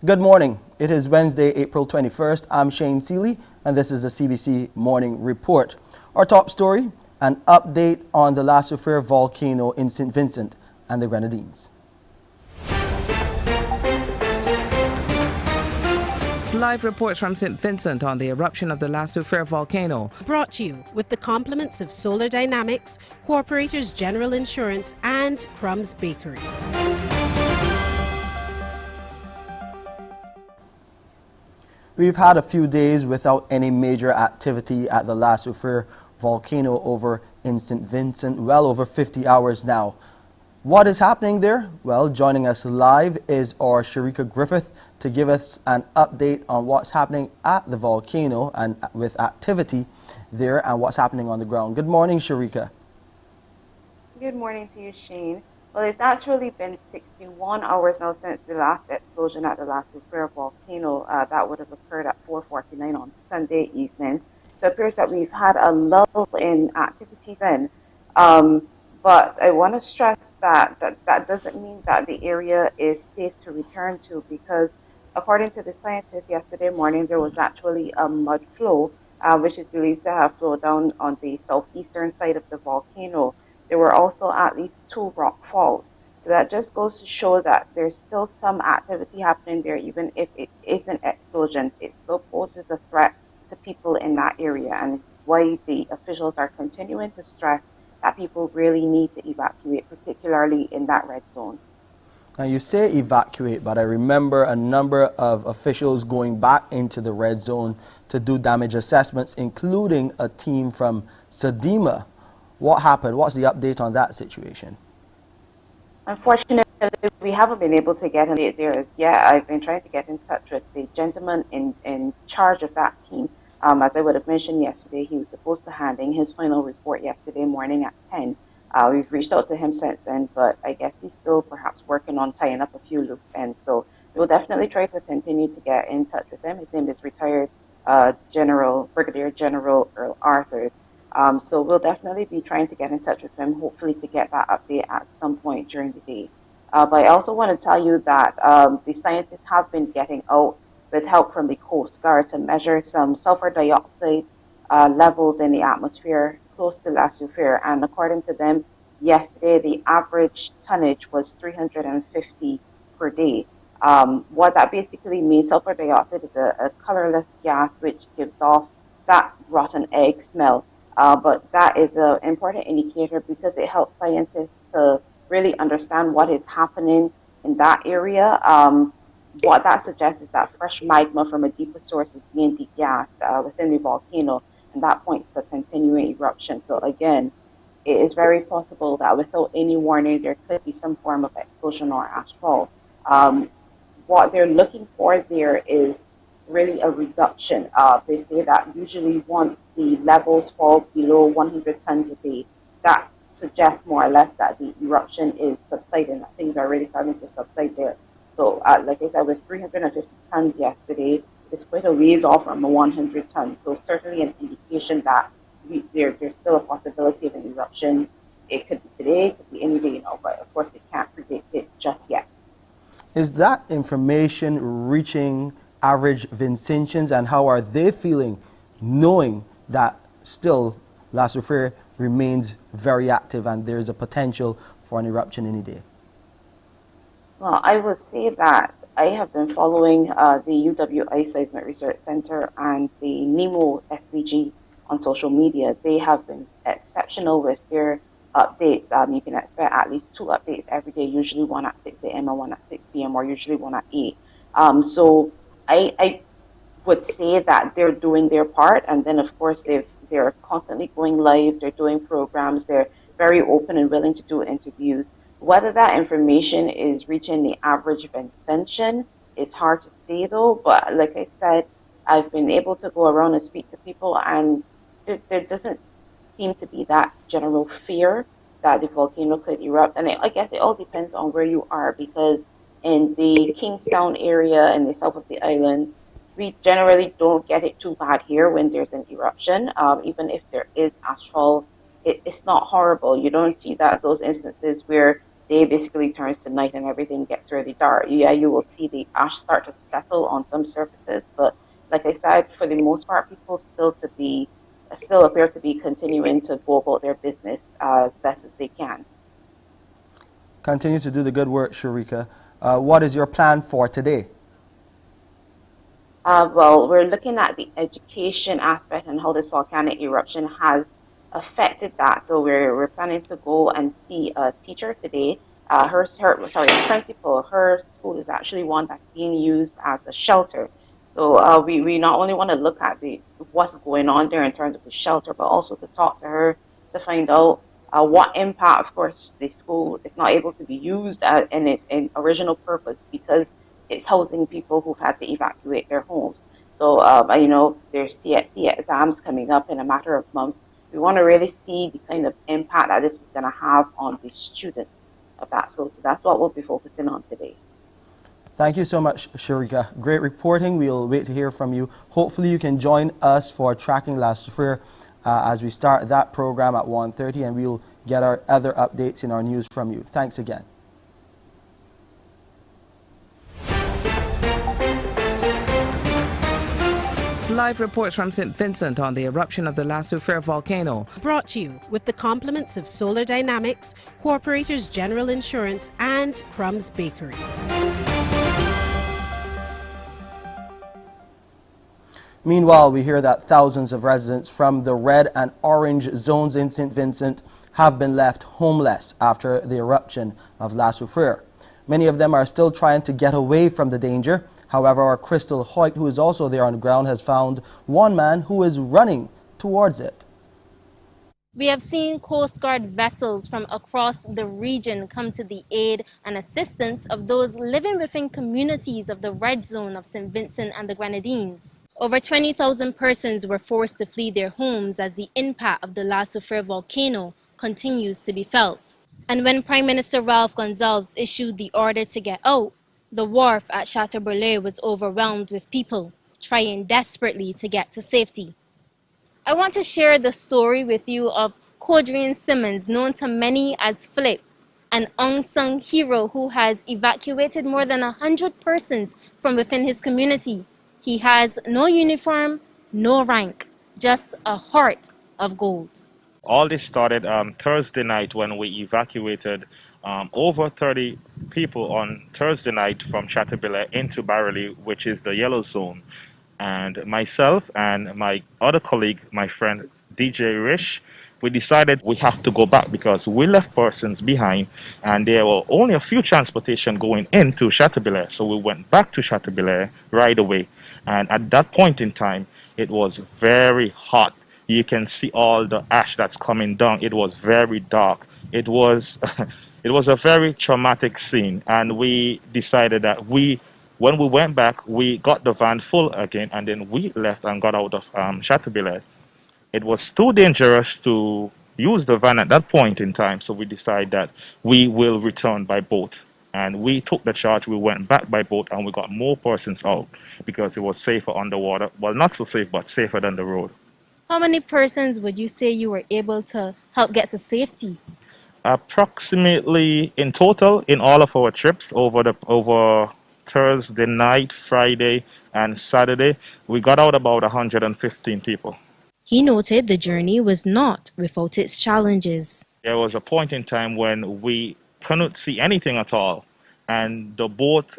Good morning. It is Wednesday, April 21st. I'm Shane Seeley, and this is the CBC Morning Report. Our top story, an update on the La Soufrière volcano in St. Vincent and the Grenadines. Live reports from St. Vincent on the eruption of the La Soufrière volcano. Brought to you with the compliments of Solar Dynamics, Corporators General Insurance and Crumbs Bakery. We've had a few days without any major activity at the La Soufrière volcano over in St. Vincent, well over 50 hours now. What is happening there? Well, joining us live is our Sharika Griffith to give us an update on what's happening at the volcano and with activity there and what's happening on the ground. Good morning, Sharika. Good morning to you, Shane. Well, it's actually been 61 hours now since the last explosion at the La Soufrière volcano. That would have occurred at 4:49 on Sunday evening. So it appears that we've had a lull in activities then. But I want to stress that doesn't mean that the area is safe to return to, because according to the scientists yesterday morning, there was actually a mud flow, which is believed to have flowed down on the southeastern side of the volcano. There were also at least 2 rock falls. So that just goes to show that there's still some activity happening there, even if it isn't explosions. It still poses a threat to people in that area, and it's why the officials are continuing to stress that people really need to evacuate, particularly in that red zone. Now you say evacuate, but I remember a number of officials going back into the red zone to do damage assessments, including a team from SEDEMA. What happened? What's the update on that situation? Unfortunately, we haven't been able to get in there as yet. I've been trying to get in touch with the gentleman in charge of that team. As I would have mentioned yesterday, he was supposed to hand in his final report yesterday morning at 10. We've reached out to him since then, but I guess he's still perhaps working on tying up a few loose ends. So we'll definitely try to continue to get in touch with him. His name is retired Brigadier General Earl Arthurs. So we'll definitely be trying to get in touch with him, hopefully to get that update at some point during the day. But I also want to tell you that the scientists have been getting out with help from the Coast Guard to measure some sulfur dioxide levels in the atmosphere close to La Soufrière. And according to them, yesterday the average tonnage was 350 per day. What that basically means, sulfur dioxide is a colorless gas which gives off that rotten egg smell. But that is an important indicator because it helps scientists to really understand what is happening in that area. What that suggests is that fresh magma from a deeper source is being degassed within the volcano, and that points to continuing eruption. So again, it is very possible that without any warning, there could be some form of explosion or ashfall. What they're looking for there is really a reduction. They say that usually once the levels fall below 100 tons a day, that suggests more or less that the eruption is subsiding, that things are really starting to subside there. So like I said, with 350 tons yesterday, it's quite a ways off from the 100 tons. So certainly an indication that there's still a possibility of an eruption. It could be today, it could be any day, but of course they can't predict it just yet. Is that information reaching average Vincentians, and how are they feeling knowing that still La Soufrière remains very active and there's a potential for an eruption any day? Well, I would say that I have been following the UWI Seismic Research Center and the NEMO SVG on social media. They have been exceptional with their updates. You can expect at least 2 updates every day, usually one at 6 a.m. and one at 6 p.m. or usually one at 8. So I would say that they're doing their part, and then of course they're constantly going live, they're doing programs, they're very open and willing to do interviews. Whether that information is reaching the average Vincentian is hard to say though, but like I said, I've been able to go around and speak to people, and there doesn't seem to be that general fear that the volcano could erupt. And I guess it all depends on where you are, because in the Kingstown area in the south of the island, we generally don't get it too bad here when there's an eruption. Even if there is ashfall, it's not horrible. You don't see those instances where day basically turns to night and everything gets really dark, yeah, you will see the ash start to settle on some surfaces. But like I said, for the most part, people still appear to be continuing to go about their business as best as they can. Continue to do the good work, Sharika. What is your plan for today? Well, we're looking at the education aspect and how this volcanic eruption has affected that. So we're planning to go and see a teacher today. Principal. Her school is actually one that's being used as a shelter. So we not only want to look at what's going on there in terms of the shelter, but also to talk to her to find out what impact. Of course, the school is not able to be used in its original purpose because it's housing people who've had to evacuate their homes. So, there's CXC exams coming up in a matter of months. We want to really see the kind of impact that this is going to have on the students of that school. So that's what we'll be focusing on today. Thank you so much, Sharika. Great reporting. We'll wait to hear from you. Hopefully you can join us for Tracking La Soufrière as we start that program at 1:30, and we'll get our other updates in our news from you. Thanks again. Live reports from St. Vincent on the eruption of the La Soufrière volcano. Brought to you with the compliments of Solar Dynamics, Corporators General Insurance and Crumbs Bakery. Meanwhile, we hear that thousands of residents from the red and orange zones in St. Vincent have been left homeless after the eruption of La Soufrière. Many of them are still trying to get away from the danger. However, our Crystal Hoyt, who is also there on the ground, has found one man who is running towards it. We have seen Coast Guard vessels from across the region come to the aid and assistance of those living within communities of the red zone of St. Vincent and the Grenadines. Over 20,000 persons were forced to flee their homes as the impact of the La Soufrière volcano continues to be felt. And when Prime Minister Ralph Gonsalves issued the order to get out, the wharf at Chateaubriand was overwhelmed with people trying desperately to get to safety. I want to share the story with you of Codrian Simmons, known to many as Flip, an unsung hero who has evacuated more than 100 persons from within his community. He has no uniform, no rank, just a heart of gold. All this started Thursday night when we evacuated over 30 people on Thursday night from Chateaubriand into Barely, which is the yellow zone. And myself and my other colleague, my friend DJ Rish, we decided we have to go back because we left persons behind and there were only a few transportation going into Chateaubriand. So we went back to Chateaubriand right away. And at that point in time, it was very hot. You can see all the ash that's coming down. It was very dark. It was it was a very traumatic scene. And we decided that when we went back, we got the van full again, and then we left and got out of Chateaubriand. It was too dangerous to use the van at that point in time, so we decided that we will return by boat. And we took the charge, we went back by boat, and we got more persons out because it was safer underwater. Well, not so safe, but safer than the road. How many persons would you say you were able to help get to safety? Approximately in total, in all of our trips over Thursday night, Friday, and Saturday, we got out about 115 people. He noted the journey was not without its challenges. There was a point in time when we couldn't see anything at all, and the boat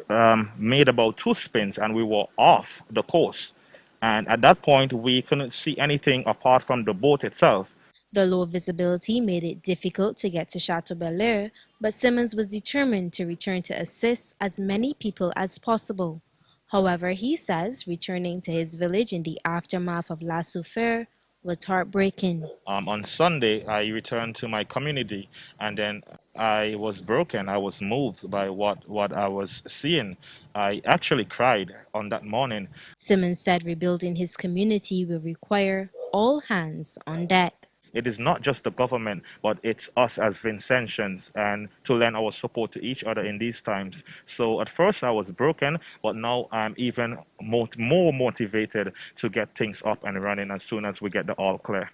made about 2 spins and we were off the coast. And at that point, we couldn't see anything apart from the boat itself. The low visibility made it difficult to get to Chateau Belair, but Simmons was determined to return to assist as many people as possible. However, he says returning to his village in the aftermath of La Soufrière was heartbreaking. On Sunday, I returned to my community, and then I was broken. I was moved by what I was seeing. I actually cried on that morning. Simmons said rebuilding his community will require all hands on deck. It is not just the government, but it's us as Vincentians, and to lend our support to each other in these times. So at first I was broken, but now I'm even more motivated to get things up and running as soon as we get the all clear.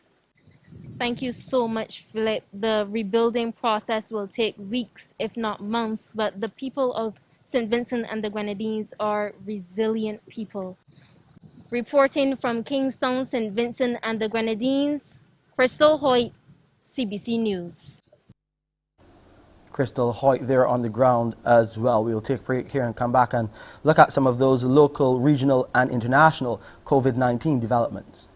Thank you so much, Philip. The rebuilding process will take weeks, if not months, but the people of St. Vincent and the Grenadines are resilient people. Reporting from Kingstown, St. Vincent and the Grenadines, Crystal Hoyt, CBC News. Crystal Hoyt there on the ground as well. We'll take a break here and come back and look at some of those local, regional and international COVID-19 developments.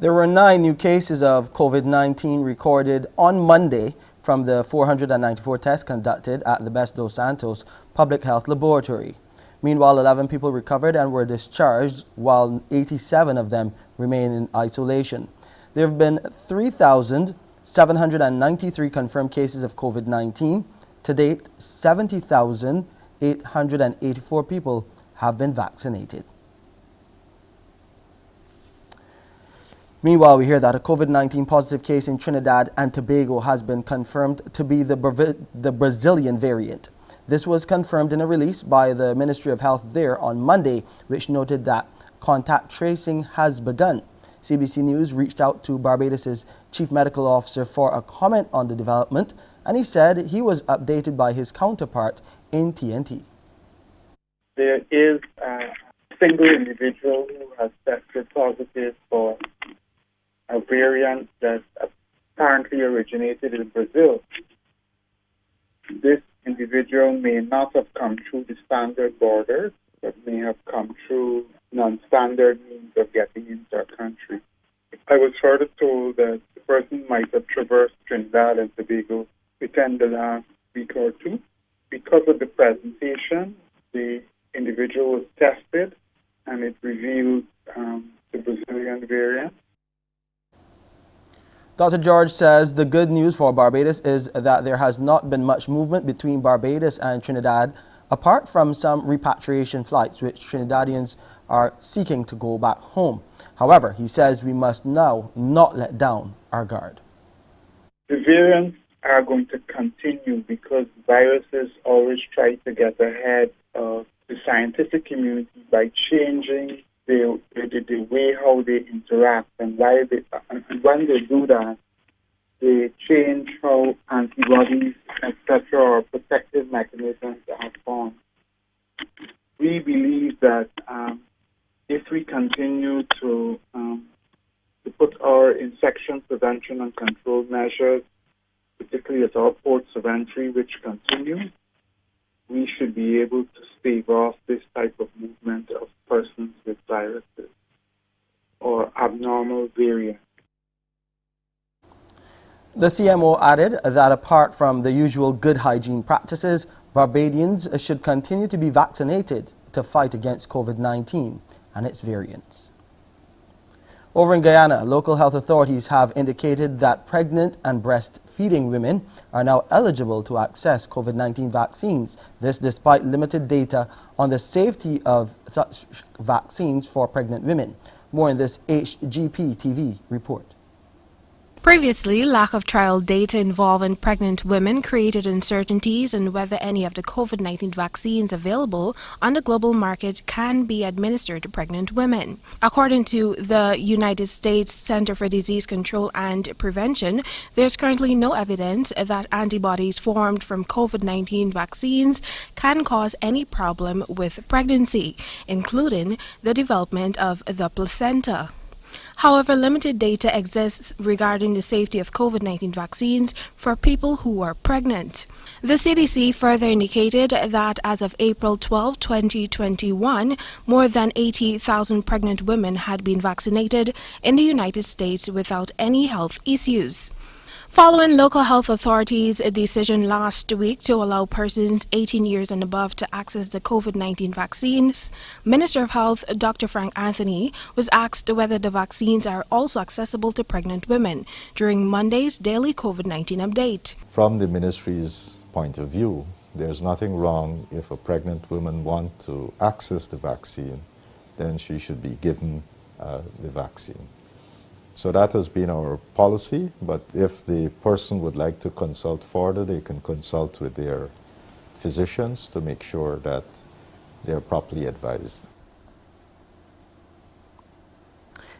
There were 9 new cases of COVID-19 recorded on Monday from the 494 tests conducted at the Best Dos Santos Public Health Laboratory. Meanwhile, 11 people recovered and were discharged, while 87 of them remain in isolation. There have been 3,793 confirmed cases of COVID-19. To date, 70,884 people have been vaccinated. Meanwhile, we hear that a COVID-19 positive case in Trinidad and Tobago has been confirmed to be the Brazilian variant. This was confirmed in a release by the Ministry of Health there on Monday, which noted that contact tracing has begun. CBC News reached out to Barbados' Chief Medical Officer for a comment on the development, and he said he was updated by his counterpart in TNT. There is a single individual who has tested positive for a variant that apparently originated in Brazil. This individual may not have come through the standard borders, but may have come through non-standard means of getting into our country. I was further told that the person might have traversed Trinidad and Tobago within the last week or two. Because of the presentation, the individual was tested and it revealed the Brazilian variant. Dr. George says the good news for Barbados is that there has not been much movement between Barbados and Trinidad, apart from some repatriation flights which Trinidadians are seeking to go back home. However, he says we must now not let down our guard. The variants are going to continue because viruses always try to get ahead of the scientific community by changing the way how they interact, and when they do that, they change how antibodies, etc., or protective mechanisms are formed. We believe that if we continue to put our infection prevention and control measures, particularly at our ports of entry, which continue, we should be able to stave off this type of movement of persons with viruses or abnormal variants. The CMO added that apart from the usual good hygiene practices, Barbadians should continue to be vaccinated to fight against COVID-19 and its variants. Over in Guyana, local health authorities have indicated that pregnant and breastfeeding women are now eligible to access COVID-19 vaccines. This despite limited data on the safety of such vaccines for pregnant women. More in this HGP TV report. Previously, lack of trial data involving pregnant women created uncertainties on whether any of the COVID-19 vaccines available on the global market can be administered to pregnant women. According to the United States Center for Disease Control and Prevention, there's currently no evidence that antibodies formed from COVID-19 vaccines can cause any problem with pregnancy, including the development of the placenta. However, limited data exists regarding the safety of COVID-19 vaccines for people who are pregnant. The CDC further indicated that as of April 12, 2021, more than 80,000 pregnant women had been vaccinated in the United States without any health issues. Following local health authorities' decision last week to allow persons 18 years and above to access the COVID-19 vaccines, Minister of Health Dr. Frank Anthony was asked whether the vaccines are also accessible to pregnant women during Monday's daily COVID-19 update. From the ministry's point of view, there's nothing wrong if a pregnant woman wants to access the vaccine, then she should be given the vaccine. So that has been our policy, but if the person would like to consult further, they can consult with their physicians to make sure that they're properly advised.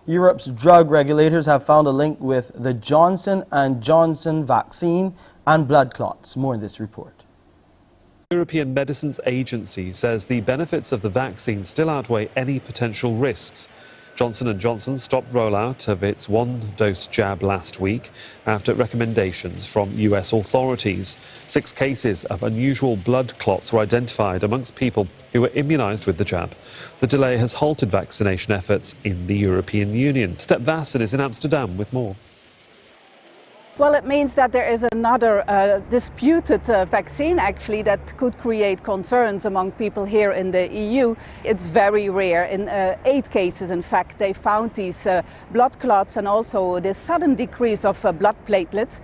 Europe's drug regulators have found a link with the Johnson & Johnson vaccine and blood clots. More in this report. The European Medicines Agency says the benefits of the vaccine still outweigh any potential risks. Johnson & Johnson stopped rollout of its one-dose jab last week after recommendations from US authorities. 6 cases of unusual blood clots were identified amongst people who were immunized with the jab. The delay has halted vaccination efforts in the European Union. Step Vassen is in Amsterdam with more. Well, it means that there is another disputed vaccine actually that could create concerns among people here in the EU. It's very rare. In 8 cases, in fact, they found these blood clots and also this sudden decrease of blood platelets,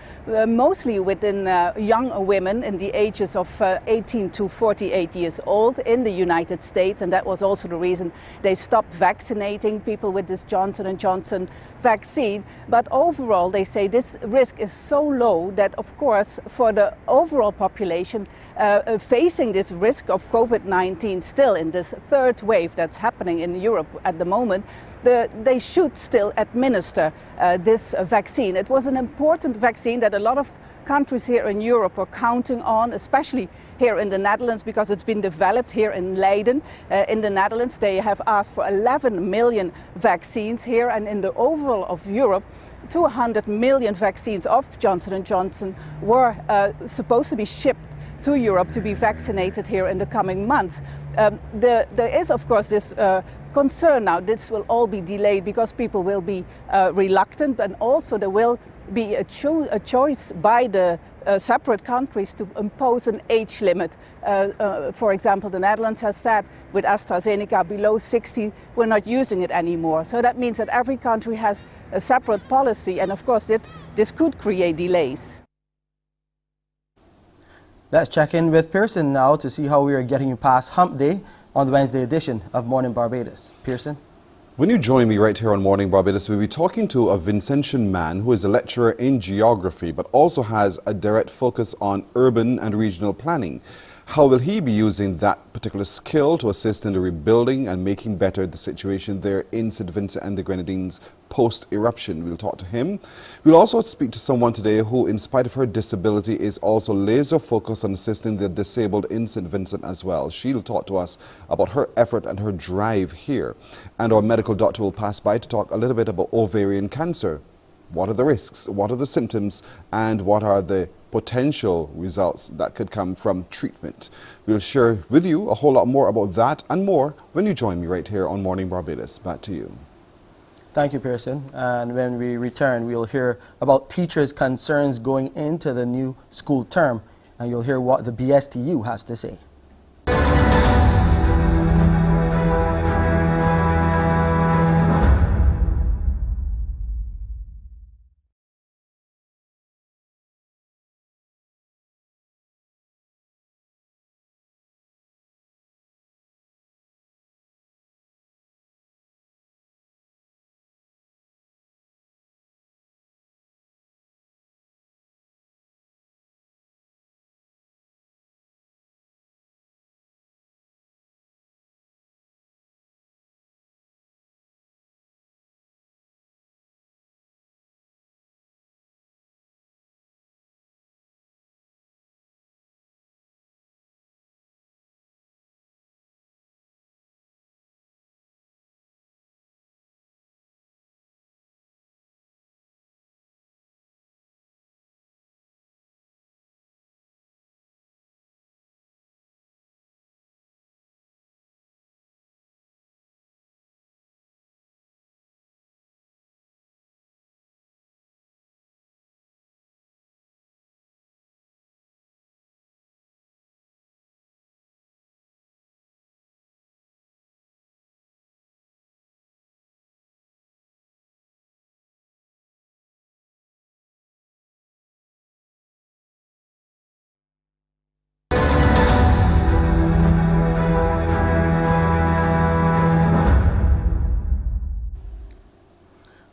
mostly within young women in the ages of 18 to 48 years old in the United States. And that was also the reason they stopped vaccinating people with this Johnson & Johnson vaccine. But overall, they say this risk is so low that, of course, for the overall population facing this risk of COVID-19 still in this third wave that's happening in Europe at the moment, they should still administer this vaccine. It was an important vaccine that a lot of countries here in Europe are counting on, especially here in the Netherlands, because it's been developed here in Leiden. In the Netherlands, they have asked for 11 million vaccines here, and in the overall of Europe, 200 million vaccines of Johnson & Johnson were supposed to be shipped to Europe to be vaccinated here in the coming months. There is, of course, this concern now. This will all be delayed because people will be reluctant, and also there will be a choice by the separate countries to impose an age limit. For example, the Netherlands has said with AstraZeneca below 60, we're not using it anymore. So that means that every country has a separate policy, and of course this could create delays. Let's check in with Pearson now to see how we are getting you past Hump Day on the Wednesday edition of Mornin Barbados. Pearson? When you join me right here on Morning Barbados, we'll be talking to a Vincentian man who is a lecturer in geography, but also has a direct focus on urban and regional planning. How will he be using that particular skill to assist in the rebuilding and making better the situation there in St. Vincent and the Grenadines post-eruption? We'll talk to him. We'll also speak to someone today who, in spite of her disability, is also laser focused on assisting the disabled in St. Vincent as well. She'll talk to us about her effort and her drive here. And our medical doctor will pass by to talk a little bit about ovarian cancer. What are the risks? What are the symptoms? And what are the potential results that could come from treatment? We'll share with you a whole lot more about that and more when you join me right here on Morning Barbados. Back to you. Thank you, Pearson. And when we return, we'll hear about teachers' concerns going into the new school term and you'll hear what the BSTU has to say.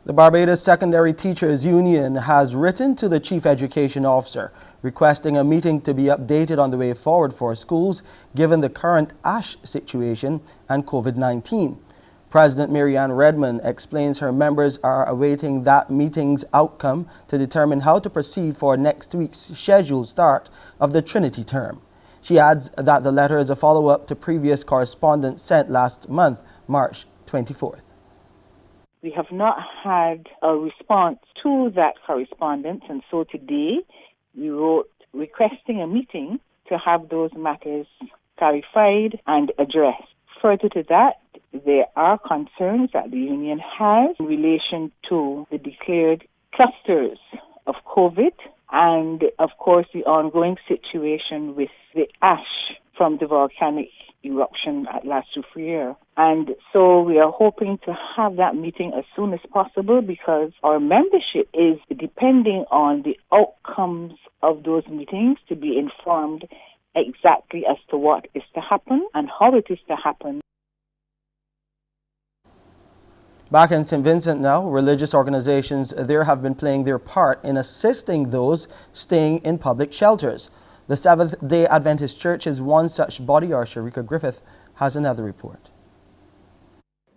The Barbados Secondary Teachers Union has written to the Chief Education Officer requesting a meeting to be updated on the way forward for schools given the current ash situation and COVID-19. President Marianne Redmond explains her members are awaiting that meeting's outcome to determine how to proceed for next week's scheduled start of the Trinity term. She adds that the letter is a follow-up to previous correspondence sent last month, March 24th. We have not had a response to that correspondence, and so today we wrote requesting a meeting to have those matters clarified and addressed. Further to that, there are concerns that the union has in relation to the declared clusters of COVID and, of course, the ongoing situation with the ash from the volcanic eruption at La Soufrière. And so we are hoping to have that meeting as soon as possible because our membership is depending on the outcomes of those meetings to be informed exactly as to what is to happen and how it is to happen. Back in St. Vincent now, religious organizations there have been playing their part in assisting those staying in public shelters. The Seventh-day Adventist Church is one such body. Our Sharika Griffith has another report.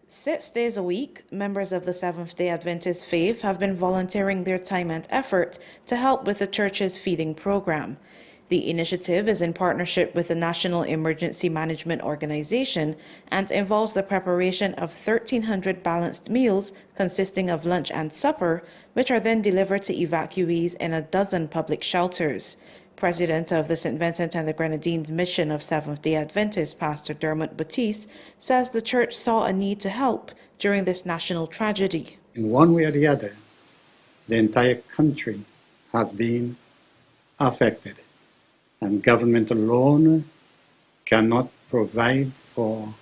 6 days a week, members of the Seventh-day Adventist faith have been volunteering their time and effort to help with the church's feeding program. The initiative is in partnership with the National Emergency Management Organization and involves the preparation of 1,300 balanced meals consisting of lunch and supper, which are then delivered to evacuees in a dozen public shelters. President of the St. Vincent and the Grenadines Mission of Seventh-day Adventists, Pastor Dermot Batiste, says the church saw a need to help during this national tragedy. In one way or the other, the entire country has been affected, and government alone cannot provide for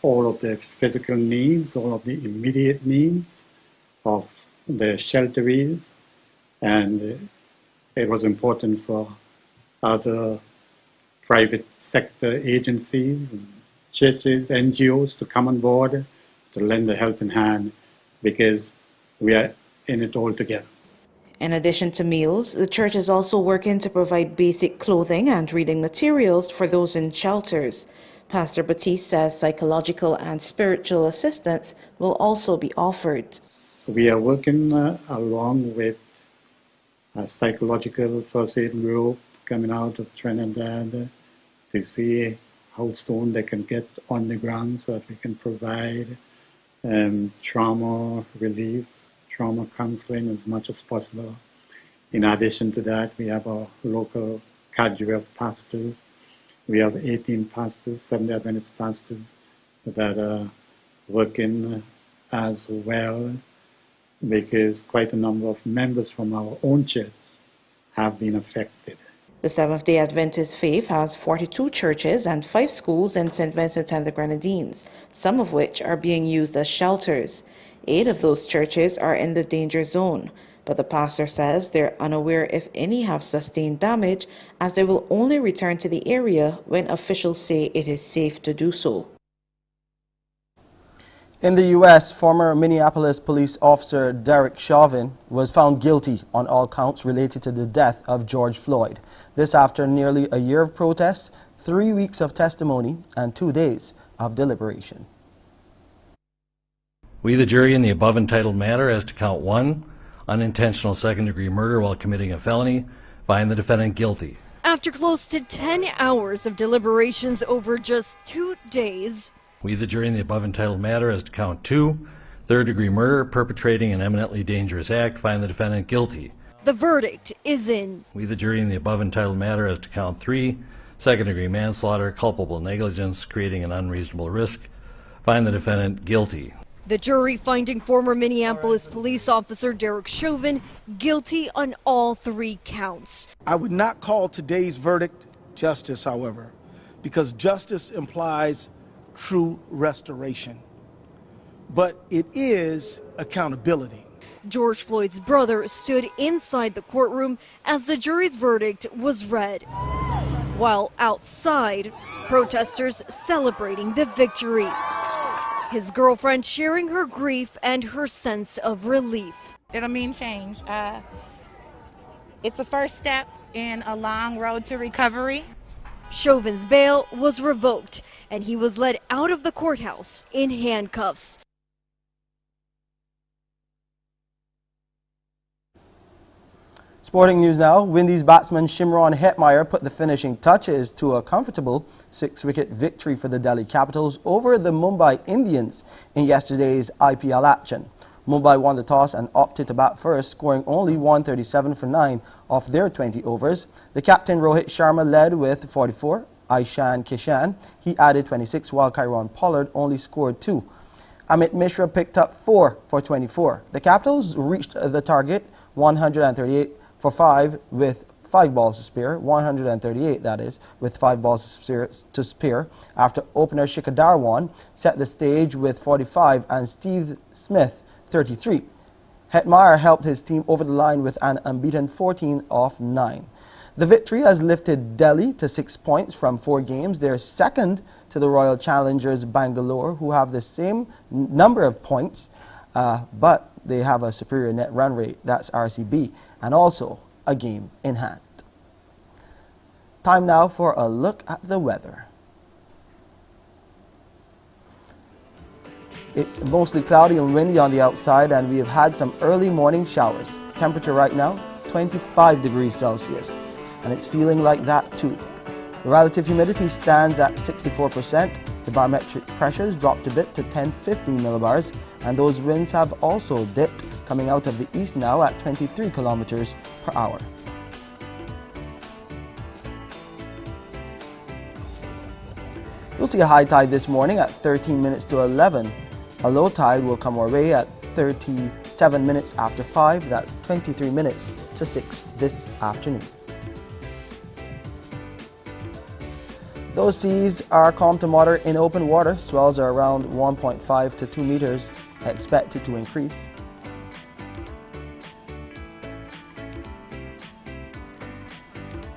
all of the physical needs, all of the immediate needs of the shelterees, and it was important for other private sector agencies, churches, NGOs to come on board to lend a helping hand because we are in it all together. In addition to meals, the church is also working to provide basic clothing and reading materials for those in shelters. Pastor Batiste says psychological and spiritual assistance will also be offered. We are working along with a psychological first aid group coming out of Trinidad to see how soon they can get on the ground so that we can provide trauma relief, trauma counseling as much as possible. In addition to that, we have our local cadre of pastors. We have 18 pastors, Seventh-day Adventist pastors that are working as well because quite a number of members from our own church have been affected. The Seventh-day Adventist faith has 42 churches and 5 schools in St. Vincent and the Grenadines, some of which are being used as shelters. 8 of those churches are in the danger zone, but the pastor says they're unaware if any have sustained damage, as they will only return to the area when officials say it is safe to do so. In the U.S., former Minneapolis police officer Derek Chauvin was found guilty on all counts related to the death of George Floyd. This after nearly a year of protests, 3 weeks of testimony, and 2 days of deliberation. We, the jury, in the above entitled matter as to count 1, unintentional second-degree murder while committing a felony, find the defendant guilty. After close to 10 hours of deliberations over just 2 days, We, the jury, in the above entitled matter as to count 2, third-degree murder, perpetrating an eminently dangerous act, find the defendant guilty. the verdict is in. We, the jury, in the above entitled matter as to count 3, second-degree manslaughter, culpable negligence, creating an unreasonable risk, find the defendant guilty. The jury finding former Minneapolis police officer Derek Chauvin guilty on all 3 counts. I would not call today's verdict justice, however, because justice implies true restoration. But it is accountability. George Floyd's brother stood inside the courtroom as the jury's verdict was read, while outside, protesters celebrating the victory. His girlfriend sharing her grief and her sense of relief. It'll mean change. It's a first step in a long road to recovery. Chauvin's bail was revoked, and he was led out of the courthouse in handcuffs. Sporting news now. Windies batsman Shimron Hetmeyer put the finishing touches to a comfortable 6-wicket victory for the Delhi Capitals over the Mumbai Indians in yesterday's IPL action. Mumbai won the toss and opted to bat first, scoring only 137 for 9 off their 20 overs. The captain Rohit Sharma led with 44. Ishan Kishan, he added 26, while Kieron Pollard only scored 2. Amit Mishra picked up 4 for 24. The Capitals reached the target 138 for 5 with 5 balls to spare, 138 that is, with 5 balls to spare after opener Shikhar Dhawan set the stage with 45 and Steve Smith 33. Hetmeyer helped his team over the line with an unbeaten 14 off 9. The victory has lifted Delhi to 6 points from 4 games. They're second to the Royal Challengers Bangalore, who have the same number of points, but they have a superior net run rate, that's RCB, and also a game in hand. Time now for a look at the weather. It's mostly cloudy and windy on the outside, and we have had some early morning showers. Temperature right now, 25 degrees Celsius, and it's feeling like that too. The relative humidity stands at 64%. The barometric pressures dropped a bit to 1015 millibars, and those winds have also dipped, coming out of the east now at 23 kilometers per hour. We'll see a high tide this morning at 13 minutes to 11. A low tide will come our way at 37 minutes after 5. That's 23 minutes to 6 this afternoon. Those seas are calm to moderate in open water. Swells are around 1.5 to 2 meters, expected to increase.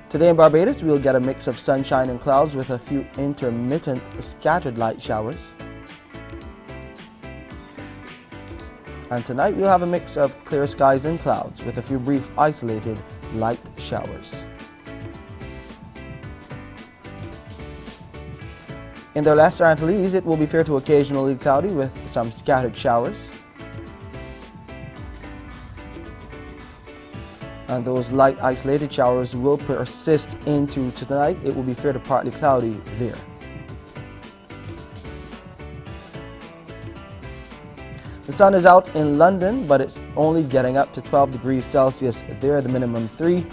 Today in Barbados, we'll get a mix of sunshine and clouds with a few intermittent scattered light showers. And tonight we'll have a mix of clear skies and clouds with a few brief isolated light showers. In the Lesser Antilles, it will be fair to occasionally cloudy with some scattered showers. And those light isolated showers will persist into tonight. It will be fair to partly cloudy there. The sun is out in London, but it's only getting up to 12 degrees Celsius there, the minimum 3.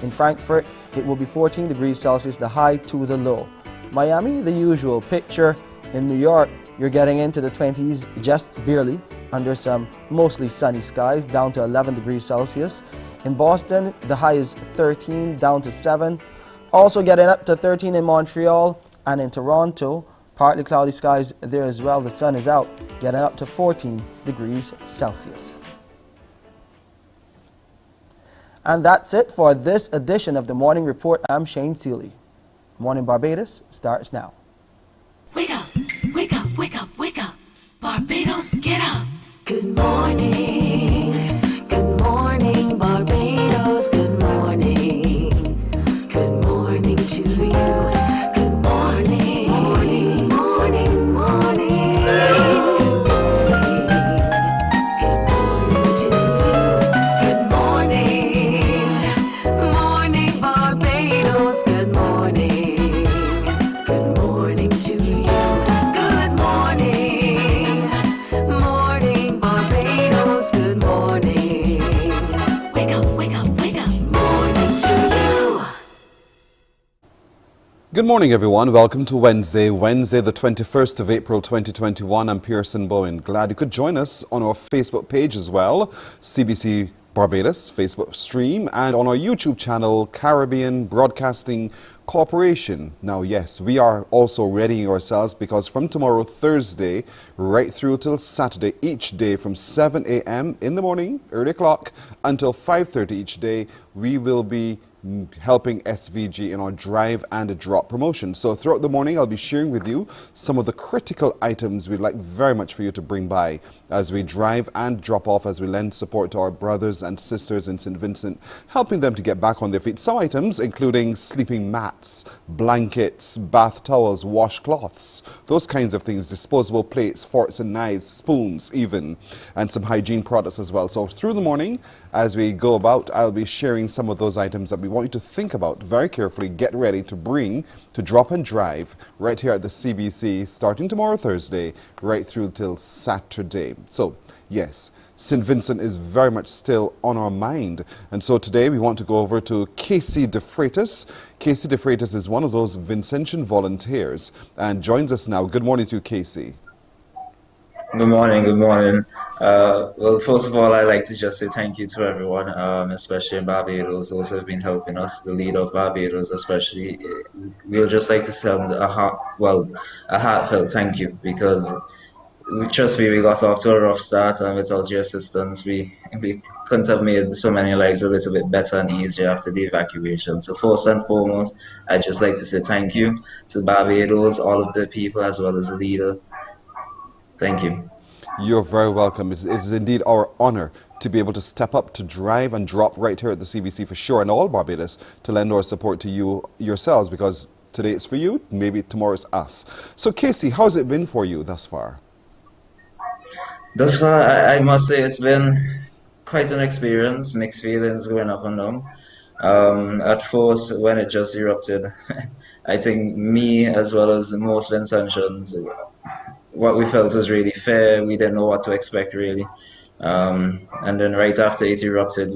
In Frankfurt, it will be 14 degrees Celsius, the high to the low. Miami, the usual picture. In New York, you're getting into the 20s just barely, under some mostly sunny skies, down to 11 degrees Celsius. In Boston, the high is 13, down to 7. Also getting up to 13 in Montreal and in Toronto. Partly cloudy skies there as well. The sun is out, getting up to 14 degrees Celsius. And that's it for this edition of the Morning Report. I'm Shane Seeley. Morning Barbados starts now. Wake up, wake up, wake up, wake up. Barbados, get up. Good morning. Good morning, Barbados. Good morning. Good morning to you. Good morning. Morning, morning, morning. Good morning to you. Good morning. Morning, Barbados. Good morning. Good morning to you. Good morning. Morning, Barbados. Good morning. Wake up, wake up, wake up. Morning to you. Good morning, everyone. Welcome to Wednesday, the 21st of April, 2021. I'm Pearson Bowen. Glad you could join us on our Facebook page as well, CBC Barbados Facebook stream, and on our YouTube channel, Caribbean Broadcasting Corporation. Now, yes, we are also readying ourselves because from tomorrow, Thursday, right through till Saturday, each day from 7 a.m. in the morning, early o'clock, until 5:30 each day, we will be helping SVG in our drive and drop promotion. So throughout the morning, I'll be sharing with you some of the critical items we'd like very much for you to bring by as we drive and drop off, as we lend support to our brothers and sisters in St. Vincent, helping them to get back on their feet. Some items including sleeping mats, blankets, bath towels, washcloths, those kinds of things, disposable plates, forks and knives, spoons even, and some hygiene products as well. So through the morning, as we go about, I'll be sharing some of those items that we want you to think about very carefully, get ready to bring, to drop and drive right here at the CBC starting tomorrow, Thursday, right through till Saturday. So, yes, St. Vincent is very much still on our mind. And so today we want to go over to Casey De Freitas. Casey De Freitas is one of those Vincentian volunteers and joins us now. Good morning to you, Casey. Good morning, good morning. Well, first of all, I'd like to just say thank you to everyone, especially in Barbados, those who have been helping us, the leader of Barbados especially. We would just like to send a heartfelt thank you, because trust me, we got off to a rough start, and without your assistance, we couldn't have made so many lives a little bit better and easier after the evacuation. So first and foremost, I'd just like to say thank you to Barbados, all of the people, as well as the leader. Thank you. You're very welcome. It is indeed our honor to be able to step up to drive and drop right here at the CBC for sure, and all Barbados, to lend our support to you yourselves, because today it's for you, maybe tomorrow it's us. So Casey, how's it been for you thus far? Thus far, I must say it's been quite an experience, mixed feelings going up and down. At first, when it just erupted, I think me, as well as most Vincentians, what we felt was really fair. We didn't know what to expect, really. And then right after it erupted,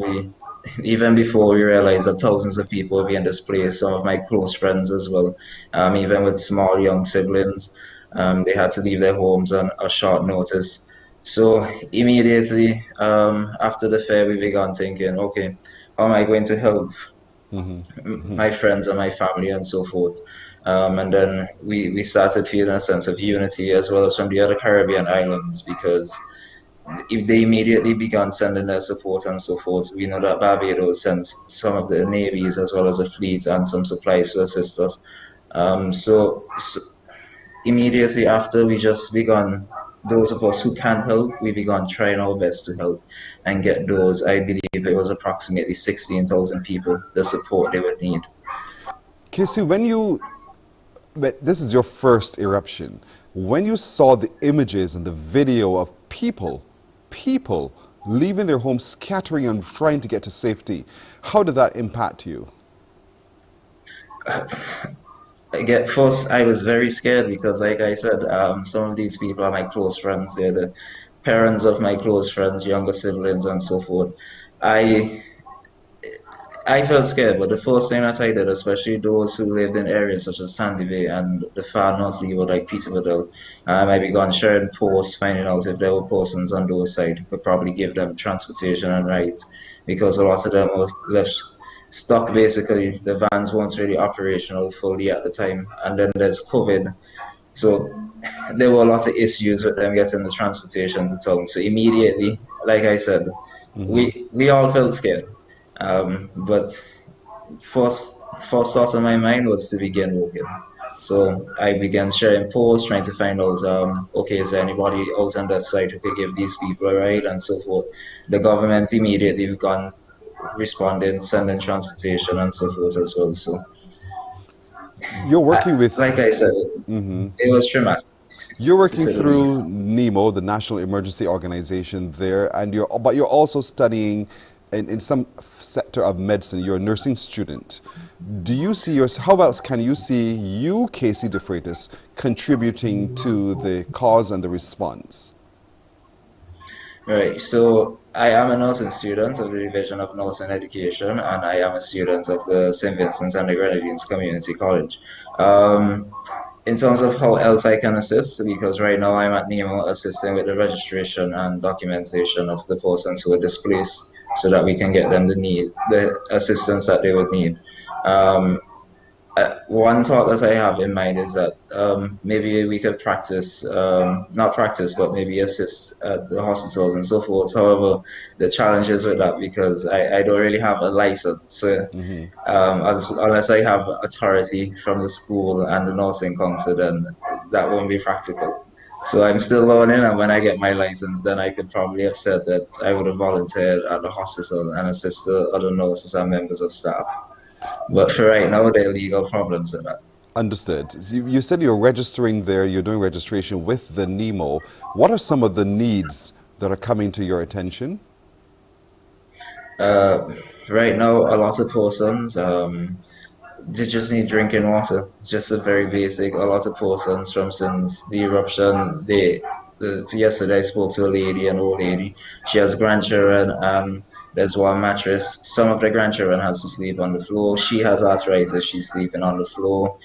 even before we realized that thousands of people were being displaced, some of my close friends as well, even with small young siblings, they had to leave their homes on a short notice. So immediately after the fair, we began thinking, okay, how am I going to help my friends and my family and so forth? And then we started feeling a sense of unity, as well as from the other Caribbean islands, because if they immediately began sending their support and so forth, we know that Barbados sends some of the navies as well as a fleet and some supplies to assist us. So immediately after, we just began, those of us who can help, we began trying our best to help and get those, I believe it was approximately 16,000 people, the support they would need. Casey, this is your first eruption. When you saw the images and the video of people leaving their homes, scattering and trying to get to safety, how did that impact you? First, I was very scared because, like I said, some of these people are my close friends. They're the parents of my close friends, younger siblings, and so forth. I felt scared, but the first thing that I did, especially those who lived in areas such as Sandy Bay and the far north leeward like Peterborough, I began sharing posts, finding out if there were persons on those sides who could probably give them transportation and rides, because a lot of them were left stuck basically. The vans weren't really operational fully at the time. And then there's COVID. So there were lots of issues with them getting the transportation to town. So immediately, like I said, we all felt scared. But first thought on my mind was to begin working. So I began sharing posts, trying to find out, okay, is there anybody out on that site who could give these people a ride and so forth. The government immediately began responding, sending transportation and so forth as well. So you're working with, like I said, it was traumatic. You're working through NEMO, the National Emergency Organization there, and but you're also studying in some sector of medicine. You're a nursing student. Do you see how else can you see you, Casey DeFreitas, contributing to the cause and the response? Right, so I am a nursing student of the Division of Nursing Education, and I am a student of the St. Vincent's and the Grenadines Community College. In terms of how else I can assist, because right now I'm at NEMO assisting with the registration and documentation of the persons who are displaced so that we can get them the assistance that they would need. One thought that I have in mind is that maybe we could practice, not practice, but maybe assist at the hospitals and so forth. However, the challenges with that, because I don't really have a license. So unless I have authority from the school and the nursing council, then that won't be practical. So I'm still learning, and when I get my license, then I could probably have said that I would have volunteered at the hospital and assist the other nurses and members of staff. But for right now, there are legal problems with that. Understood. So you said you're registering there, you're doing registration with the NEMO. What are some of the needs that are coming to your attention? Right now, a lot of persons, they just need drinking water. Just a very basic, a lot of persons since the eruption, yesterday I spoke to a lady, an old lady. She has grandchildren, and there's one mattress. Some of the grandchildren has to sleep on the floor. She has arthritis, she's sleeping on the floor.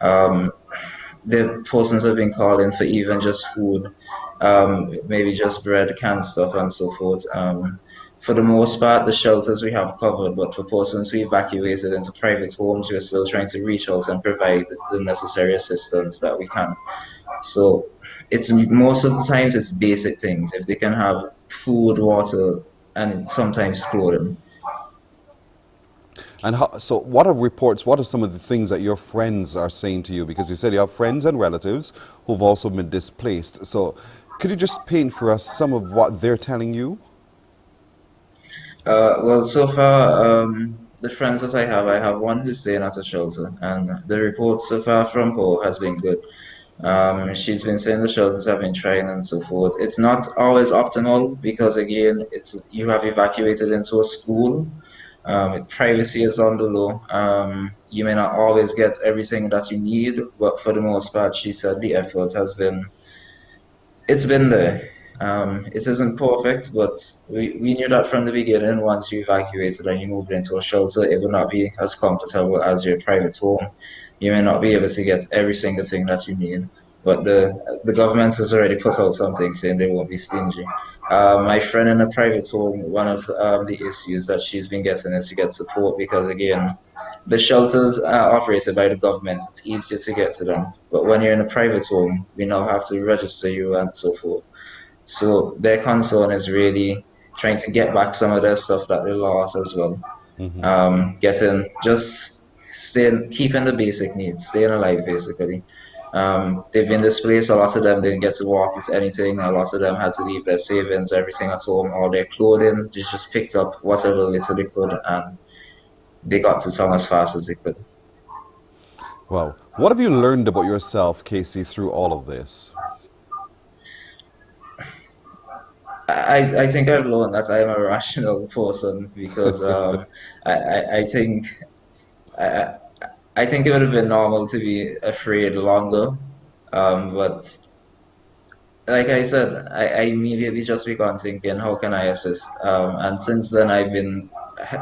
The persons have been calling for even just food, maybe just bread, canned stuff and so forth. For the most part, the shelters we have covered, but for persons who evacuated into private homes, we're still trying to reach out and provide the necessary assistance that we can. So it's most of the times it's basic things. If they can have food, water, and sometimes clothing. And so what are reports, what are some of the things that your friends are saying to you? Because you said you have friends and relatives who've also been displaced. So could you just paint for us some of what they're telling you? Well, so far, the friends that I have one who's staying at a shelter, and the report so far from her has been good. She's been saying the shelters have been trying and so forth. It's not always optimal because again, you have evacuated into a school. Privacy is on the low. You may not always get everything that you need, but for the most part, she said the effort has been, it's been there. It isn't perfect, but we knew that from the beginning. Once you evacuated and you moved into a shelter, it would not be as comfortable as your private home. You may not be able to get every single thing that you need, but the government has already put out something saying they won't be stingy. My friend in a private home, one of the issues that she's been getting is to get support because, again, the shelters are operated by the government. It's easier to get to them. But when you're in a private home, we now have to register you and so forth. So their concern is really trying to get back some of their stuff that they lost as well. Keeping the basic needs, staying alive basically. They've been displaced, a lot of them didn't get to walk with anything, a lot of them had to leave their savings, everything at home, all their clothing, they just picked up whatever little they could and they got to town as fast as they could. Wow. What have you learned about yourself, Casey, through all of this? I think I've learned that I am a rational person because I think it would have been normal to be afraid longer, but like I said, I immediately just began thinking, how can I assist? And since then, I've been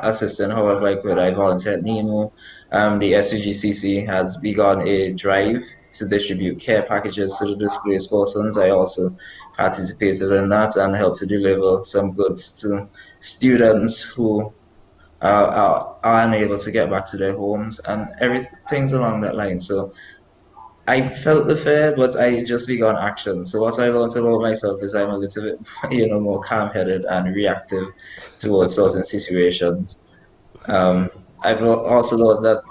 assisting however I could. I volunteered at NEMO. The SUGCC has begun a drive to distribute care packages to the displaced persons. I also participated in that and helped to deliver some goods to students who are unable to get back to their homes, and everything's along that line. So I felt the fear, but I just began action. So what I learned about myself is I'm a little bit, more calm-headed and reactive towards certain situations. I've also learned that,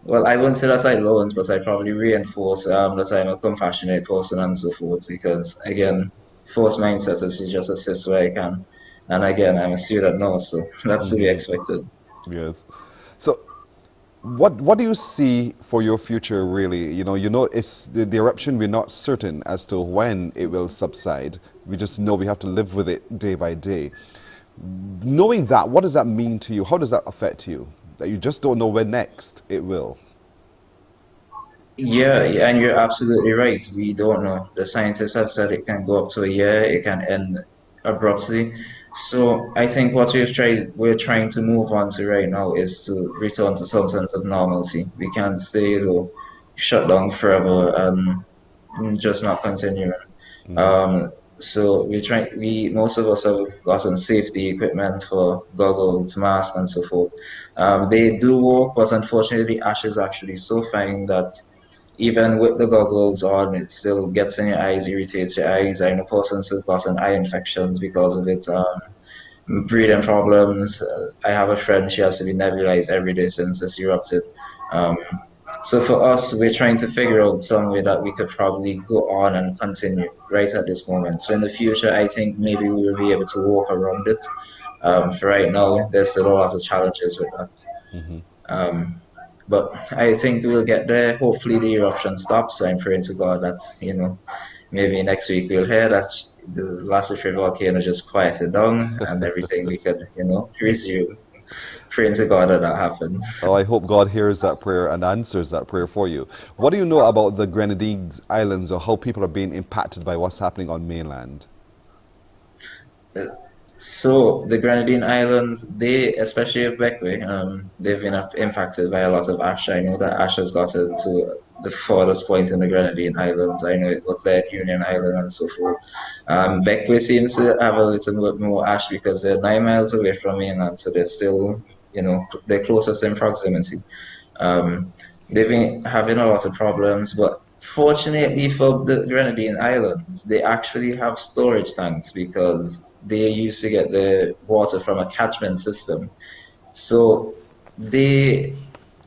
well, I wouldn't say that I learned, but I probably reinforce that I'm a compassionate person and so forth, because again, first mindset is to just assist where I can. And again, I'm a student now, so that's to be expected. Yes. So what do you see for your future, really? It's the eruption, we're not certain as to when it will subside. We just know we have to live with it day by day. Knowing that, what does that mean to you? How does that affect you? That you just don't know when next it will? Yeah, and you're absolutely right. We don't know. The scientists have said it can go up to a year, it can end abruptly. So I think what we're trying to move on to right now is to return to some sense of normalcy. We can't stay, shut down forever and just not continuing. So most of us have gotten safety equipment for goggles, masks, and so forth. They do work, but unfortunately, the ash is actually so fine that even with the goggles on, it still gets in your eyes, irritates your eyes. I know persons who've gotten eye infections because of it, breathing problems. I have a friend, she has to be nebulized every day since this erupted. So for us, we're trying to figure out some way that we could probably go on and continue right at this moment. So in the future, I think maybe we will be able to walk around it. For right now, there's still a lot of challenges with that. But I think we'll get there. Hopefully the eruption stops. I'm praying to God that, maybe next week we'll hear that the last volcano just quieted down and everything we could, resume. Praying to God that happens. Oh, I hope God hears that prayer and answers that prayer for you. What do you know about the Grenadines Islands, or how people are being impacted by what's happening on mainland? So the Grenadine Islands, especially Evacuation, they've been impacted by a lot of ash. I know that ash has gotten to the farthest point in the Grenadine Islands. I know it was there at Union Island and so forth. Beckwith seems to have a little bit more ash because they're 9 miles away from mainland, so they're still, they're closest in proximity. They've been having a lot of problems, but fortunately for the Grenadine Islands, they actually have storage tanks because they used to get the water from a catchment system. So they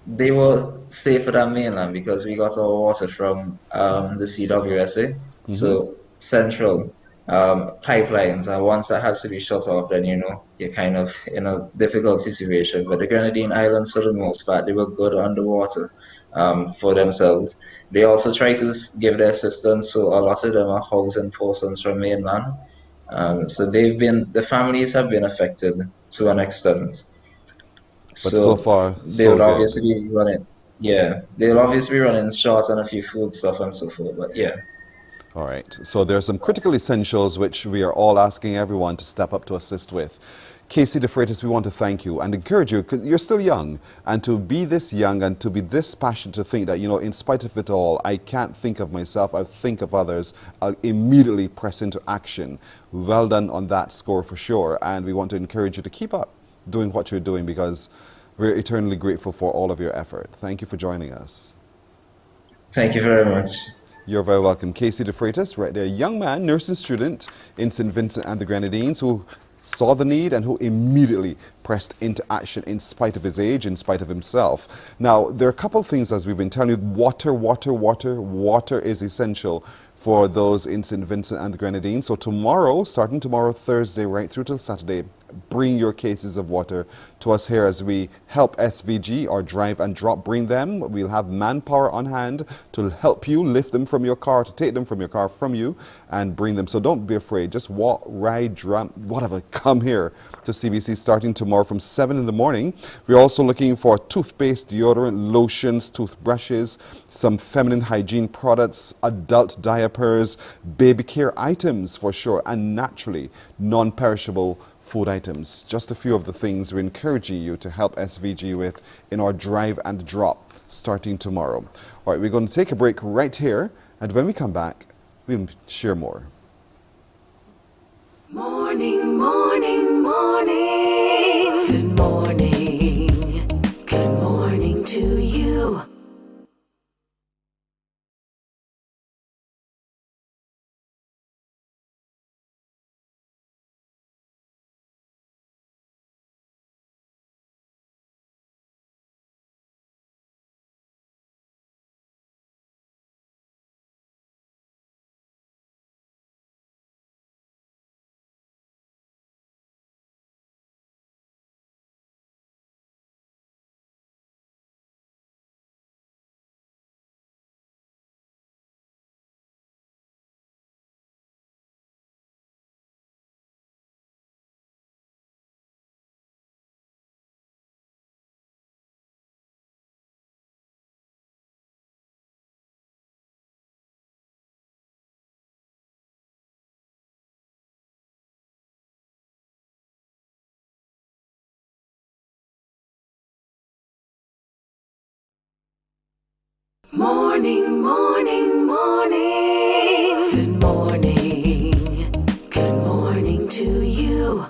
were safer than mainland because we got our water from the CWSA, so central pipelines. And once that has to be shut off, then you're kind of in a difficult situation. But the Grenadine Islands, for the most part, they were good underwater for themselves. They also try to give their assistance, so a lot of them are housing persons from mainland. So the families have been affected to an extent. But so far, so they'll obviously be running, they'll obviously be running short on a few food stuff and so forth, but yeah. All right, so there are some critical essentials which we are all asking everyone to step up to assist with. Casey De Freitas, we want to thank you and encourage you, because you're still young, and to be this young and to be this passionate to think that, in spite of it all, I can't think of myself, I'll think of others, I'll immediately press into action. Well done on that score for sure, and we want to encourage you to keep up doing what you're doing, because we're eternally grateful for all of your effort. Thank you for joining us. Thank you very much. You're very welcome. Casey De Freitas, right there, a young man, nursing student in St. Vincent and the Grenadines, who saw the need and who immediately pressed into action in spite of his age, in spite of himself. Now, there are a couple of things, as we've been telling you. Water is essential for those in St. Vincent and the Grenadines. So tomorrow, starting tomorrow, Thursday, right through till Saturday, bring your cases of water to us here as we help SVG, or Drive and Drop, bring them. We'll have manpower on hand to help you lift them from your car, to take them from your car from you and bring them. So don't be afraid. Just walk, ride, drum, whatever. Come here to CBC starting tomorrow from 7 in the morning. We're also looking for toothpaste, deodorant, lotions, toothbrushes, some feminine hygiene products, adult diapers, baby care items for sure, and naturally non-perishable food items. Just a few of the things we're encouraging you to help SVG with in our Drive and Drop starting tomorrow. All right, we're going to take a break right here, and when we come back, we'll share more. Morning, morning, morning. Morning, morning, morning. Good morning. Good morning to you.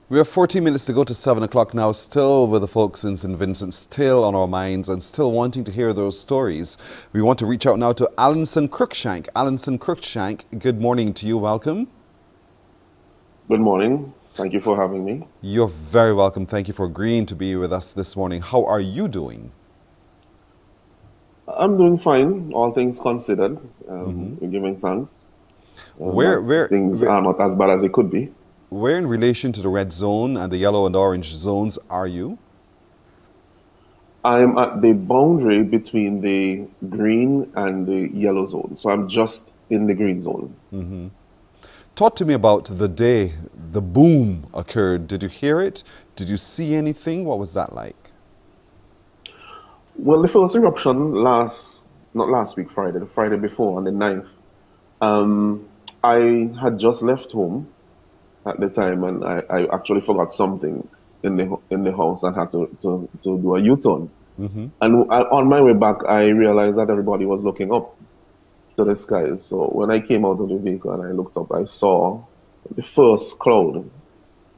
We have 14 minutes to go to 7 o'clock now, still with the folks in St. Vincent, still on our minds and still wanting to hear those stories. We want to reach out now to Alanson Cruikshank. Alanson Cruikshank, good morning to you. Welcome. Good morning. Thank you for having me. You're very welcome. Thank you for agreeing to be with us this morning. How are you doing? I'm doing fine, all things considered. We're giving thanks. Things are not as bad as they could be. Where in relation to the red zone and the yellow and orange zones are you? I'm at the boundary between the green and the yellow zone. So I'm just in the green zone. Talk to me about the day the boom occurred. Did you hear it? Did you see anything? What was that like? Well, the first eruption not last week, Friday, the Friday before, on the 9th, I had just left home at the time, and I actually forgot something in the house and had to do a U-turn. And on my way back, I realized that everybody was looking up to the skies. So when I came out of the vehicle and I looked up, I saw the first cloud.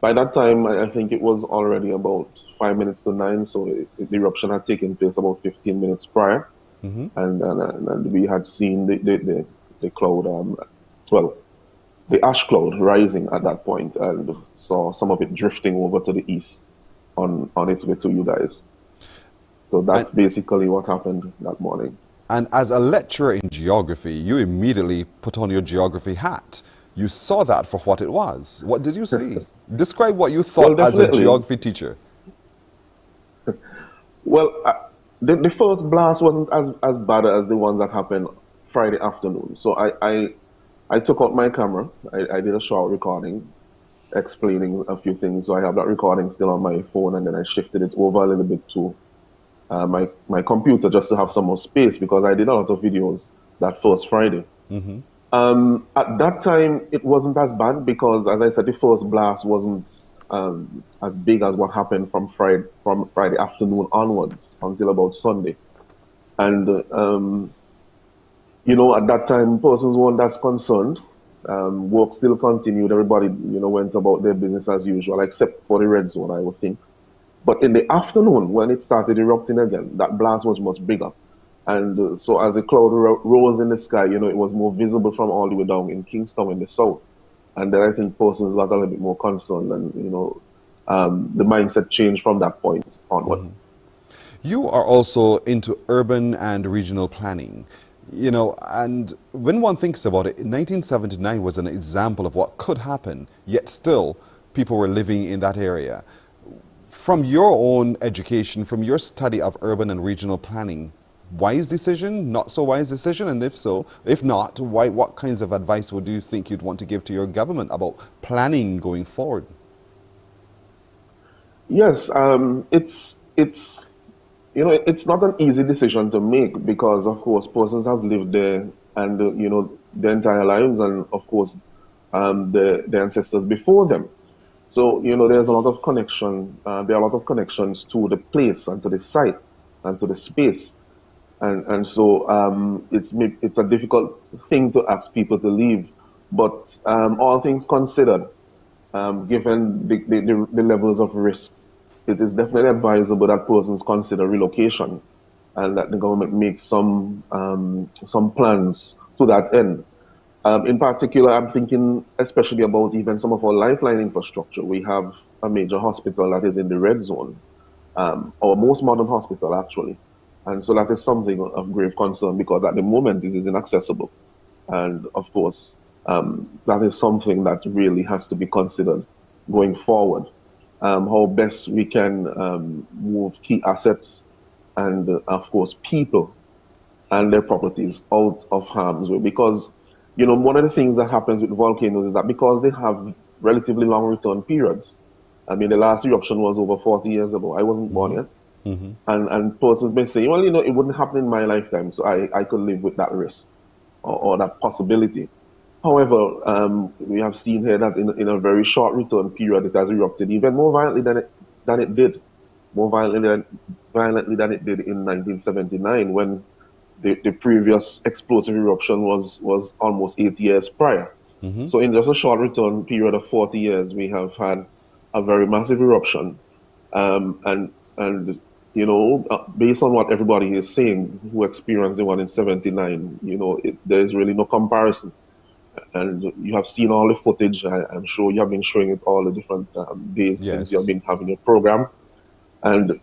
By that time, I think it was already about 5 minutes to 9, so the eruption had taken place about 15 minutes prior. And we had seen the cloud, the ash cloud rising at that point, and saw some of it drifting over to the east on its way to you guys. So that's basically what happened that morning. And as a lecturer in geography, you immediately put on your geography hat. You saw that for what it was. What did you see? Describe what you thought as a geography teacher. Well, the first blast wasn't as bad as the ones that happened Friday afternoon. So I took out my camera. I did a short recording explaining a few things. So I have that recording still on my phone, and then I shifted it over a little bit to my computer just to have some more space, because I did a lot of videos that first Friday. At that time, it wasn't as bad because, as I said, the first blast wasn't as big as what happened from Friday afternoon onwards until about Sunday. And, at that time, persons weren't as concerned. Work still continued. Everybody, went about their business as usual, except for the red zone, I would think. But in the afternoon, when it started erupting again, that blast was much bigger. And so as the cloud rose in the sky, it was more visible from all the way down in Kingston in the south. And then I think persons got a little bit more concerned, and, the mindset changed from that point onward. You are also into urban and regional planning, and when one thinks about it, 1979 was an example of what could happen, yet still people were living in that area. From your own education, from your study of urban and regional planning, wise decision, not so wise decision, and if so, if not, what kinds of advice would you think you'd want to give to your government about planning going forward? Yes, it's not an easy decision to make, because of course persons have lived there and their entire lives, and of course the ancestors before them. So there's a lot of connection. There are a lot of connections to the place and to the site and to the space. And so it's a difficult thing to ask people to leave, but all things considered, given the levels of risk, it is definitely advisable that persons consider relocation, and that the government makes some plans to that end. In particular, I'm thinking especially about even some of our lifeline infrastructure. We have a major hospital that is in the red zone, our most modern hospital actually. And so that is something of grave concern, because at the moment it is inaccessible. And of course, that is something that really has to be considered going forward. How best we can move key assets and, of course, people and their properties out of harm's way. Because, one of the things that happens with volcanoes is that because they have relatively long return periods. I mean, the last eruption was over 40 years ago. I wasn't born yet. And persons may say, well, it wouldn't happen in my lifetime, so I could live with that risk or that possibility. However, we have seen here that in a very short return period, it has erupted even more violently than it did. more violently than it did in 1979 when the previous explosive eruption was almost 8 years prior. So in just a short return period of 40 years, we have had a very massive eruption. And based on what everybody is saying who experienced the one in 79, there is really no comparison. And you have seen all the footage. I'm sure you have been showing it all the different days since you have been having your program. And,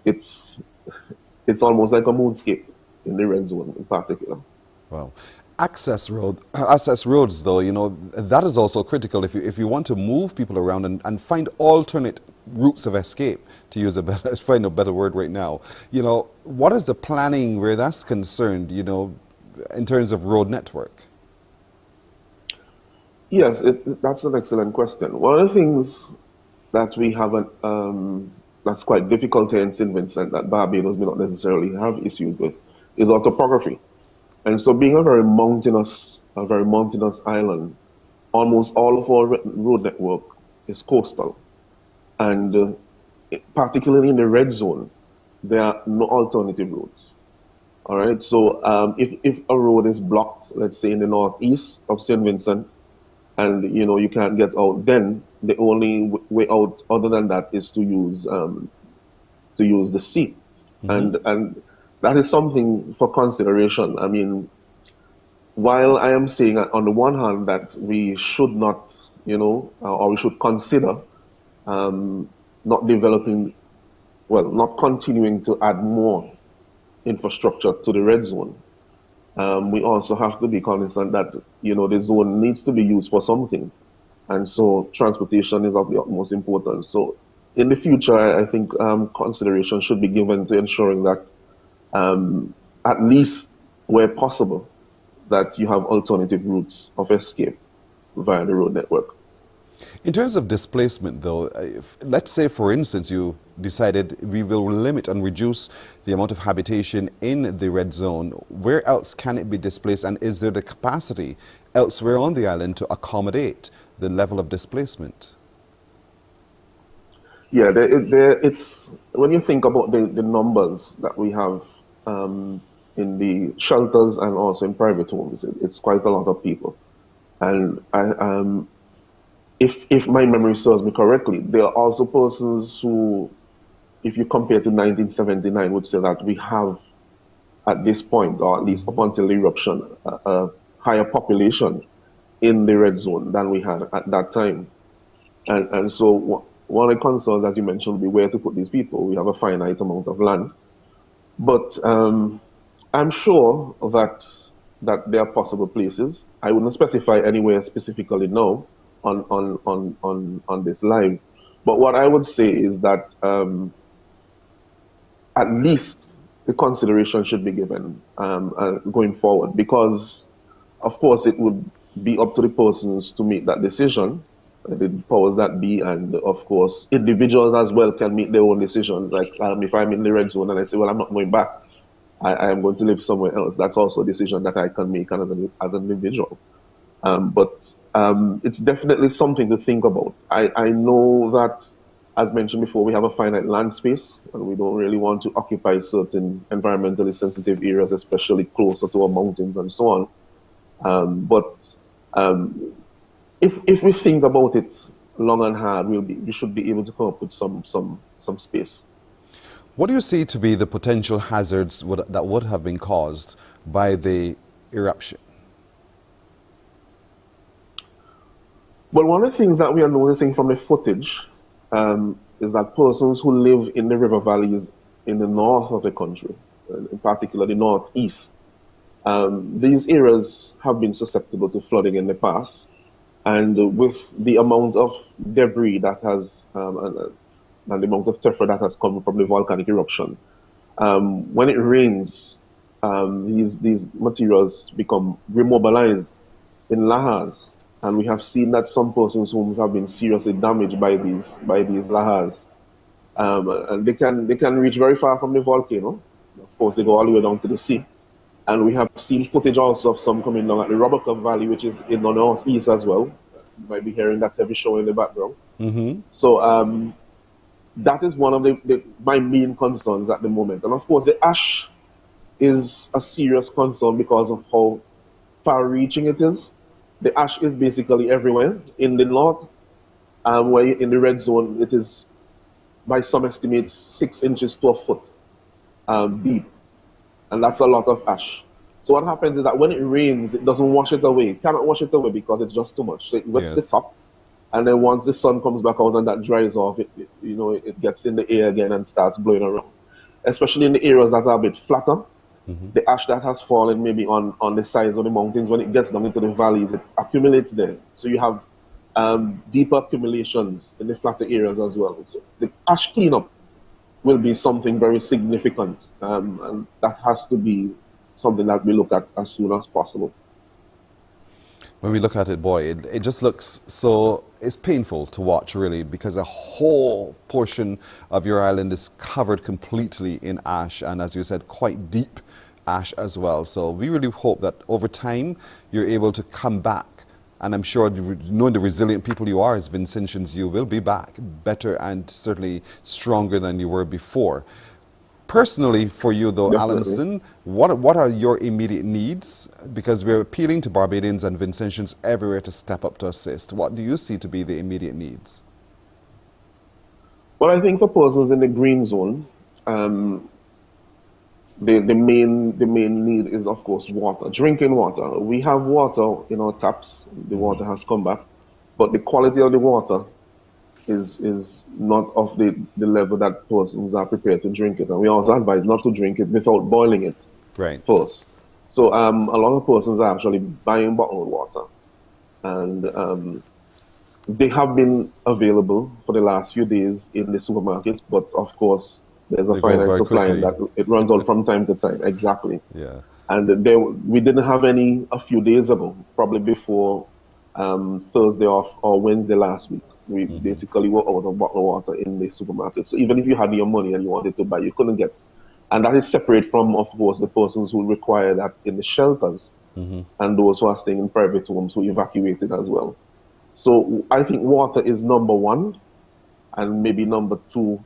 it's almost like a moonscape in the red zone in particular. Wow. Access roads, though, that is also critical if you want to move people around and find alternate routes of escape, to use find a better word right now. What is the planning where that's concerned, in terms of road network? Yes, that's an excellent question. One of the things that we haven't, that's quite difficult here in St. Vincent, that Barbados may not necessarily have issues with, is our topography. And so being a very mountainous island, almost all of our road network is coastal. And particularly in the red zone, there are no alternative routes. All right, so if a road is blocked, let's say in the northeast of St. Vincent, and you can't get out, then the only way out other than that is to use the sea. And that is something for consideration. I mean, while I am saying on the one hand that we should not, or we should consider not continuing to add more infrastructure to the red zone, we also have to be cognizant that, the zone needs to be used for something. And so transportation is of the utmost importance. So in the future, I think consideration should be given to ensuring that at least where possible, that you have alternative routes of escape via the road network. In terms of displacement, though, let's say, for instance, you decided we will limit and reduce the amount of habitation in the red zone. Where else can it be displaced, and is there the capacity elsewhere on the island to accommodate the level of displacement? Yeah, it's when you think about the numbers that we have in the shelters and also in private homes, it's quite a lot of people. And if my memory serves me correctly, there are also persons who, if you compare to 1979, would say that we have at this point, or at least up until the eruption, a higher population in the red zone than we had at that time. And so one of the concerns, as you mentioned, would be where to put these people. We have a finite amount of land. But I'm sure that there are possible places. I wouldn't specify anywhere specifically now on this live. But what I would say is that at least the consideration should be given going forward, because of course it would be up to the persons to make that decision, the powers that be, and of course individuals as well can make their own decisions. Like if I'm in the red zone and I say, well, I'm not going back, I am going to live somewhere else, that's also a decision that I can make as an individual. But it's definitely something to think about. I know that, as mentioned before, we have a finite land space, and we don't really want to occupy certain environmentally sensitive areas, especially closer to our mountains and so on. But if we think about it long and hard, we should be able to come up with some space. What do you see to be the potential hazards that would have been caused by the eruption? Well, one of the things that we are noticing from the footage is that persons who live in the river valleys in the north of the country, in particular the northeast, these areas have been susceptible to flooding in the past. And with the amount of debris that has, and the amount of tephra that has come from the volcanic eruption, when it rains, these materials become remobilized in lahars. And we have seen that some persons' homes have been seriously damaged by these lahars. And they can reach very far from the volcano. Of course, they go all the way down to the sea. And we have seen footage also of some coming down at the Rubber Club Valley, which is in the northeast as well. You might be hearing that heavy show in the background. So that is one of my main concerns at the moment. And of course, the ash is a serious concern because of how far-reaching it is. The ash is basically everywhere. In the north, where in the red zone, it is, by some estimates, 6 inches to a foot deep. And that's a lot of ash. So what happens is that when it rains, it doesn't wash it away. It cannot wash it away because it's just too much. So it wets the top, and then once the sun comes back out and that dries off, it gets in the air again and starts blowing around. Especially in the areas that are a bit flatter, the ash that has fallen maybe on the sides of the mountains, when it gets down into the valleys, it accumulates there. So you have deeper accumulations in the flatter areas as well. So the ash cleanup will be something very significant, and that has to be something that we look at as soon as possible. When we look at it, boy, it just looks so, it's painful to watch, really, because a whole portion of your island is covered completely in ash, and as you said, quite deep ash as well. So we really hope that over time you're able to come back, and I'm sure, knowing the resilient people you are as Vincentians, you will be back better and certainly stronger than you were before. Personally, for you though, Allinston, what are your immediate needs? Because we're appealing to Barbadians and Vincentians everywhere to step up to assist. What do you see to be the immediate needs? Well, I think for persons in the green zone, the main need is, of course, water, drinking water. We have water in our taps. The water has come back, but the quality of the water is not of the level that persons are prepared to drink it. And we also advise not to drink it without boiling it first. So a lot of persons are actually buying bottled water. And they have been available for the last few days in the supermarkets, but of course, there's a finite supply and that it runs out from time to time. Exactly. Yeah. And we didn't have any a few days ago, probably before Thursday or Wednesday last week. We basically were out of bottled water in the supermarket. So even if you had your money and you wanted to buy, you couldn't get. And that is separate from, of course, the persons who require that in the shelters and those who are staying in private homes who evacuated as well. So I think water is number one, and maybe number two,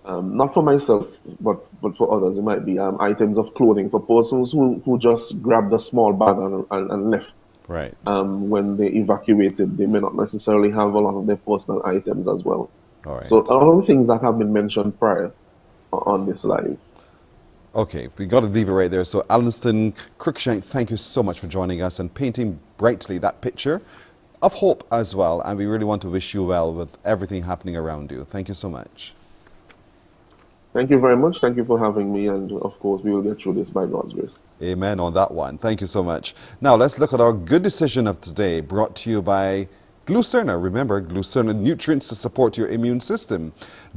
not for myself, but for others, it might be items of clothing for persons who just grabbed a small bag and left. Right. When they evacuated, they may not necessarily have a lot of their personal items as well. All right. So all the things that have been mentioned prior on this live. Okay, we got to leave it right there. So Allinston Cruikshank, thank you so much for joining us and painting brightly that picture of hope as well. And we really want to wish you well with everything happening around you. Thank you so much. Thank you very much. Thank you for having me. And of course, we will get through this by God's grace. Amen on that one. Thank you so much. Now let's look at our good decision of today, brought to you by Glucerna. Remember, Glucerna nutrients to support your immune system.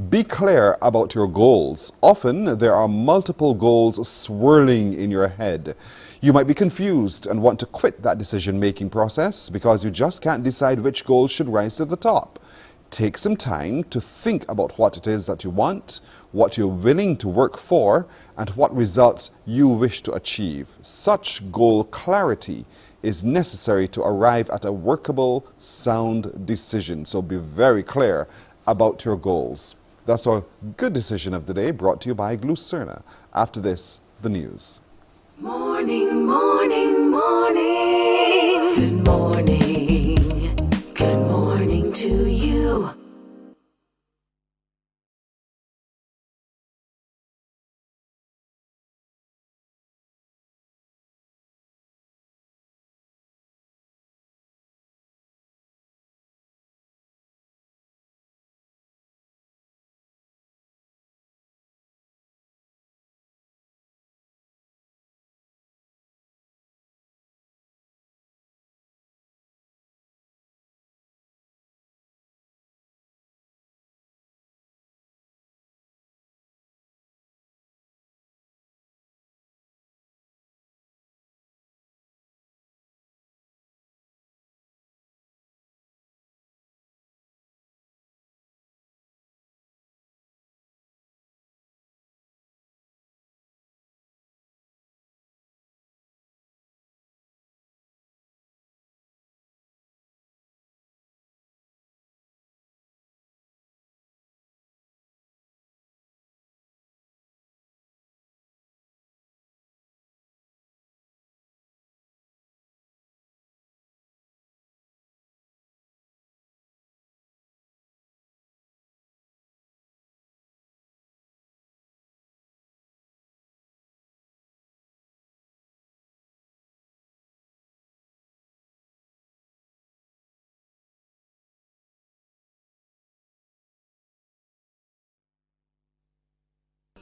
Be clear about your goals. Often there are multiple goals swirling in your head. You might be confused and want to quit that decision-making process because you just can't decide which goal should rise to the top. Take some time to think about what it is that you want, what you're willing to work for, and what results you wish to achieve. Such goal clarity is necessary to arrive at a workable, sound decision. So be very clear about your goals. That's our good decision of the day, brought to you by Glucerna. After this, the news. Morning, morning, morning. Good morning. Good morning to you.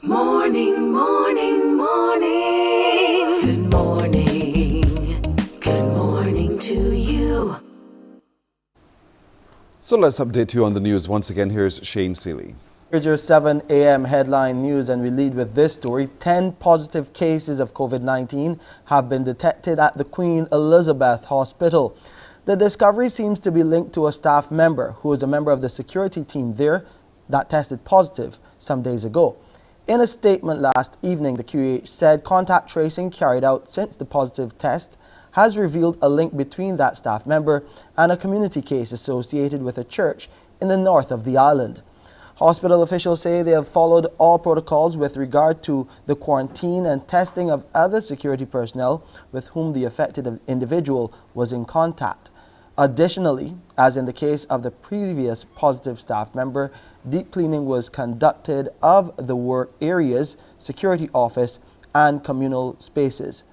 Morning, morning, morning. Good morning. Good morning to you. So let's update you on the news. Once again, here's Shane Seeley. Here's your 7 a.m. headline news, and we lead with this story. 10 positive cases of COVID-19 have been detected at the Queen Elizabeth Hospital. The discovery seems to be linked to a staff member who is a member of the security team there that tested positive some days ago. In a statement last evening, the QEH said contact tracing carried out since the positive test has revealed a link between that staff member and a community case associated with a church in the north of the island. Hospital officials say they have followed all protocols with regard to the quarantine and testing of other security personnel with whom the affected individual was in contact. Additionally, as in the case of the previous positive staff member, deep cleaning was conducted of the work areas, security office, and communal spaces.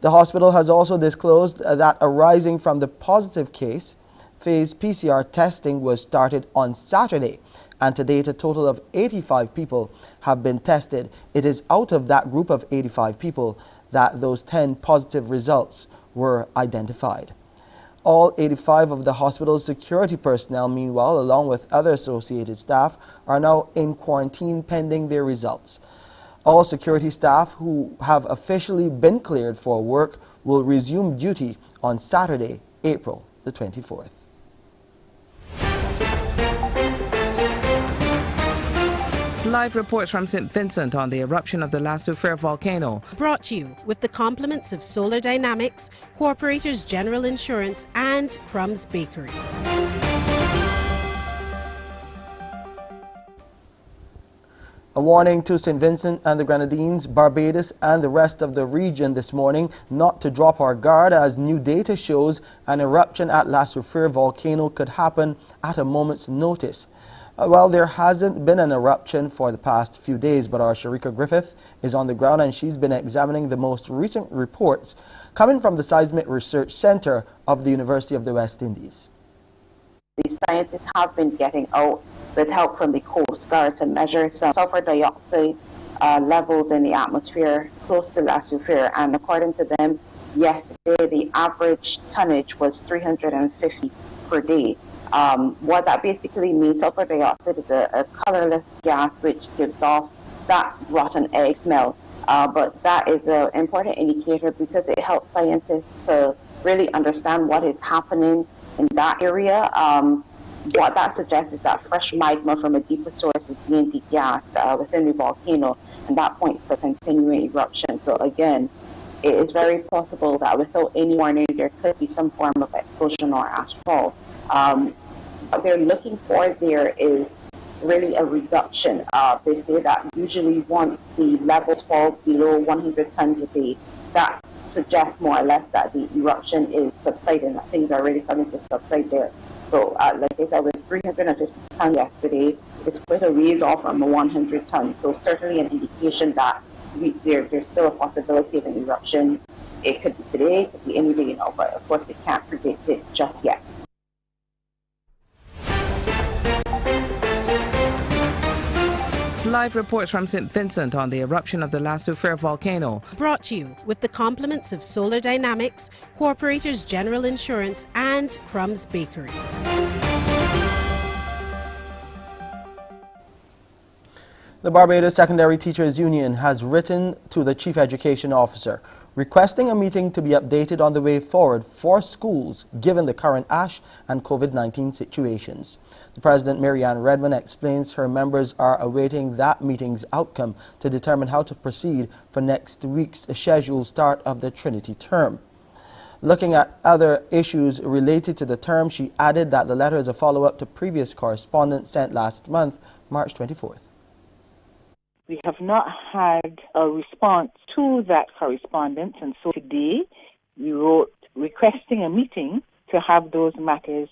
The hospital has also disclosed that arising from the positive case, phased PCR testing was started on Saturday, and to date a total of 85 people have been tested. It is out of that group of 85 people that those 10 positive results were identified. All 85 of the hospital's security personnel, meanwhile, along with other associated staff, are now in quarantine pending their results. All security staff who have officially been cleared for work will resume duty on Saturday, April the 24th. Live reports from St. Vincent on the eruption of the La Soufrière volcano. Brought to you with the compliments of Solar Dynamics, Corporators General Insurance and Crumbs Bakery. A warning to St. Vincent and the Grenadines, Barbados and the rest of the region this morning not to drop our guard as new data shows an eruption at La Soufrière volcano could happen at a moment's notice. Well, there hasn't been an eruption for the past few days, but our Sharika Griffith is on the ground and she's been examining the most recent reports coming from the Seismic Research Center of the University of the West Indies. The scientists have been getting out with help from the Coast Guard to measure some sulfur dioxide levels in the atmosphere close to La Soufrière, and according to them, yesterday the average tonnage was 350 per day. What that basically means, sulfur dioxide is a colorless gas which gives off that rotten egg smell. But that is an important indicator because it helps scientists to really understand what is happening in that area. What that suggests is that fresh magma from a deeper source is being degassed within the volcano, and that points to continuing eruption. So again, it is very possible that without any warning, there could be some form of explosion or ash fall. What they're looking for there is really a reduction. They say that usually once the levels fall below 100 tons a day, that suggests more or less that the eruption is subsiding, that things are really starting to subside there. So like I said, with 350 tons yesterday, it's quite a ways off from 100 tons. So certainly an indication that there's still a possibility of an eruption. It could be today, it could be any day, but of course they can't predict it just yet. Live reports from St. Vincent on the eruption of the La Soufrière volcano. Brought to you with the compliments of Solar Dynamics, Corporators General Insurance and Crumbs Bakery. The Barbados Secondary Teachers Union has written to the Chief Education Officer requesting a meeting to be updated on the way forward for schools given the current ASH and COVID-19 situations. The President, Marianne Redmond, explains her members are awaiting that meeting's outcome to determine how to proceed for next week's scheduled start of the Trinity term. Looking at other issues related to the term, she added that the letter is a follow-up to previous correspondence sent last month, March 24th. We have not had a response to that correspondence, and so today we wrote requesting a meeting to have those matters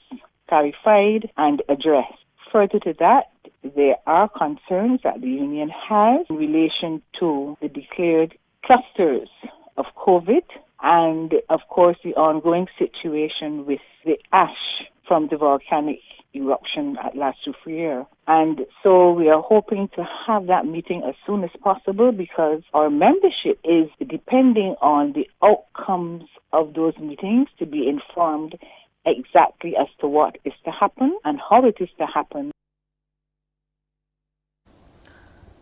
clarified and addressed. Further to that, there are concerns that the union has in relation to the declared clusters of COVID and, of course, the ongoing situation with the ash from the volcanic eruption at La Soufrière. And so we are hoping to have that meeting as soon as possible because our membership is depending on the outcomes of those meetings to be informed exactly as to what is to happen and how it is to happen.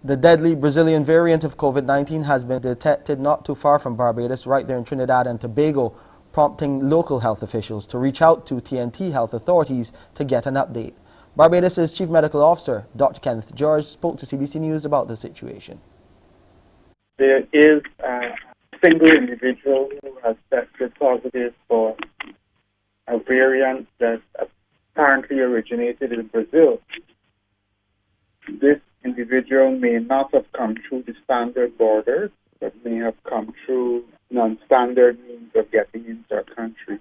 The deadly Brazilian variant of COVID-19 has been detected not too far from Barbados, right there in Trinidad and Tobago, prompting local health officials to reach out to TNT health authorities to get an update. Barbados' Chief Medical Officer, Dr. Kenneth George, spoke to CBC News about the situation. There is a single individual who has tested positive for a variant that apparently originated in Brazil. This individual may not have come through the standard borders, but may have come through non-standard means of getting into our country.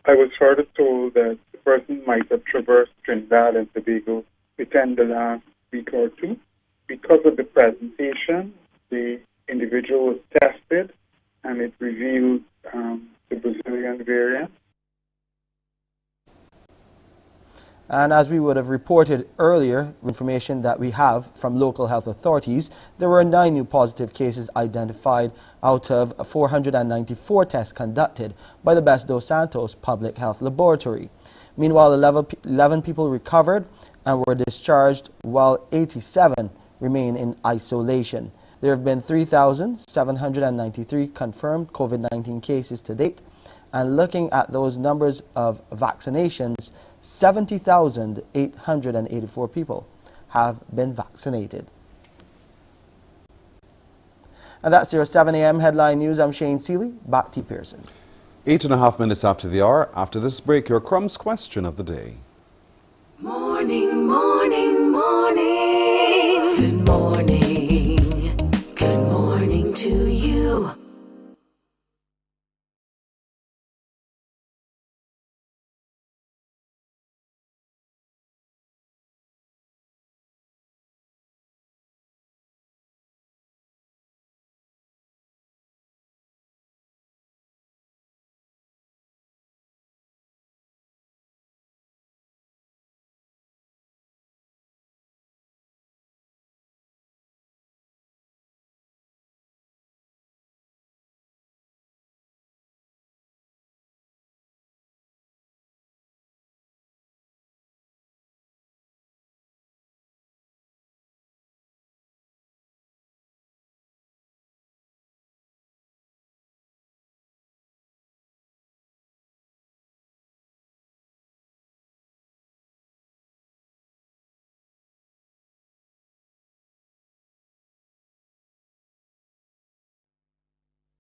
I was further told that the person might have traversed Trinidad and Tobago within the last week or two. Because of the presentation, the individual was tested and it revealed the Brazilian variant. And as we would have reported earlier, information that we have from local health authorities, there were 9 new positive cases identified out of 494 tests conducted by the Best dos Santos Public Health Laboratory. Meanwhile, 11 people recovered and were discharged, while 87 remain in isolation. There have been 3,793 confirmed COVID-19 cases to date, and looking at those numbers of vaccinations, 70,884 people have been vaccinated. And that's your 7 a.m. headline news. I'm Shane Seeley. Back to you, Pearson. 8.5 minutes after the hour. After this break, your Crumbs question of the day. Morning, morning, morning. Good morning. Good morning to you.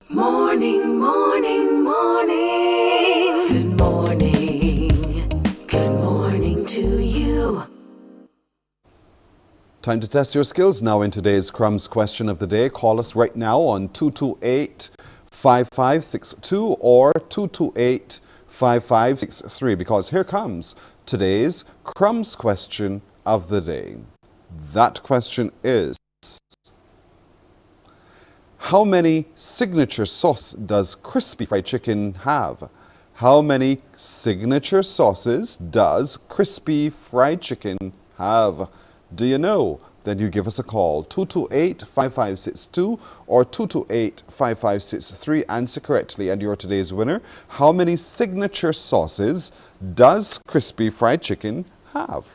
Morning, morning, morning. Good morning. Good morning to you. Time to test your skills now in today's Crumbs question of the day. Call us right now on 228-5562 or 228-5563 because here comes today's Crumbs question of the day. That question is, how many signature sauce does crispy fried chicken have? How many signature sauces does crispy fried chicken have? Do you know? Then you give us a call, 228-5562 or 228-5563. Answer correctly and you're today's winner. How many signature sauces does crispy fried chicken have?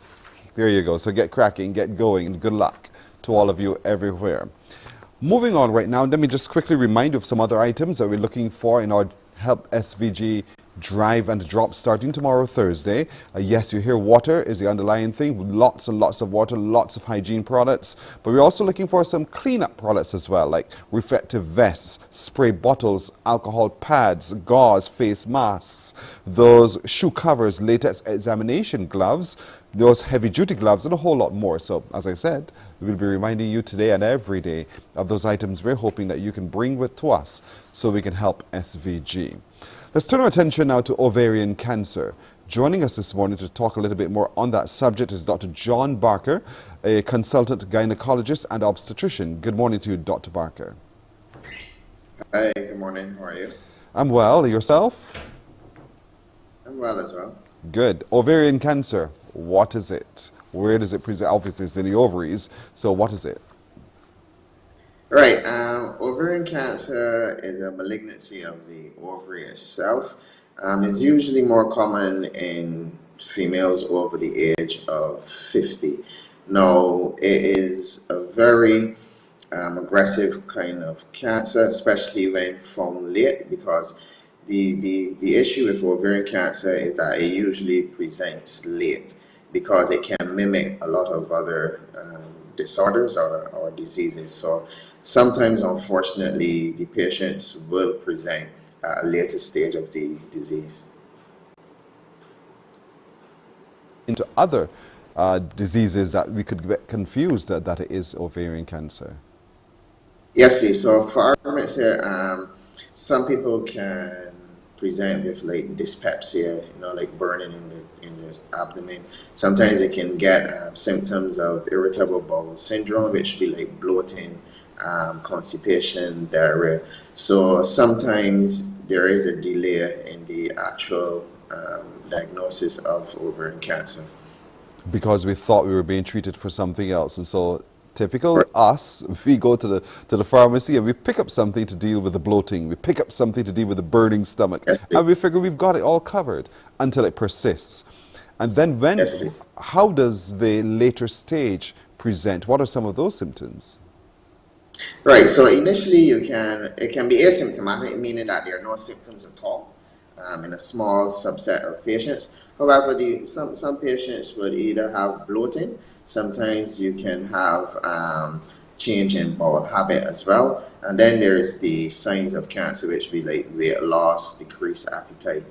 There you go. So get cracking, get going, and good luck to all of you everywhere. Moving on right now, let me just quickly remind you of some other items that we're looking for in our Help SVG drive and drop starting tomorrow, Thursday. Yes, you hear water is the underlying thing. Lots and lots of water, lots of hygiene products. But we're also looking for some cleanup products as well, like reflective vests, spray bottles, alcohol pads, gauze, face masks, those shoe covers, latex examination gloves, those heavy-duty gloves, and a whole lot more. So, as I said, we'll be reminding you today and every day of those items we're hoping that you can bring to us so we can help SVG. Let's turn our attention now to ovarian cancer. Joining us this morning to talk a little bit more on that subject is Dr. John Barker, a consultant gynecologist and obstetrician. Good morning to you, Dr. Barker. Hi, good morning. How are you? I'm well. Yourself? I'm well as well. Good. Ovarian cancer. What is it? Where does it present? Obviously, it's in the ovaries. So what is it? Right. Ovarian cancer is a malignancy of the ovary itself. It's usually more common in females over the age of 50. Now, it is a very aggressive kind of cancer, especially when found late, because the issue with ovarian cancer is that it usually presents late because it can mimic a lot of other disorders or diseases. So sometimes, unfortunately, the patients will present at a later stage of the disease. Into other diseases that we could get confused that it is ovarian cancer? Yes, please. So for our some people can present with like dyspepsia, like burning in the abdomen. Sometimes they can get symptoms of irritable bowel syndrome, which would be like bloating, constipation, diarrhea. So sometimes there is a delay in the actual diagnosis of ovarian cancer. Because we thought we were being treated for something else. And so typical us, we go to the pharmacy and we pick up something to deal with the bloating. We pick up something to deal with the burning stomach. And we figure we've got it all covered until it persists. And then how does the later stage present? What are some of those symptoms? Right, so initially it can be asymptomatic, meaning that there are no symptoms at all in a small subset of patients. However, some patients would either have bloating. Sometimes you can have change in bowel habit as well. And then there's the signs of cancer, which be like weight loss, decreased appetite.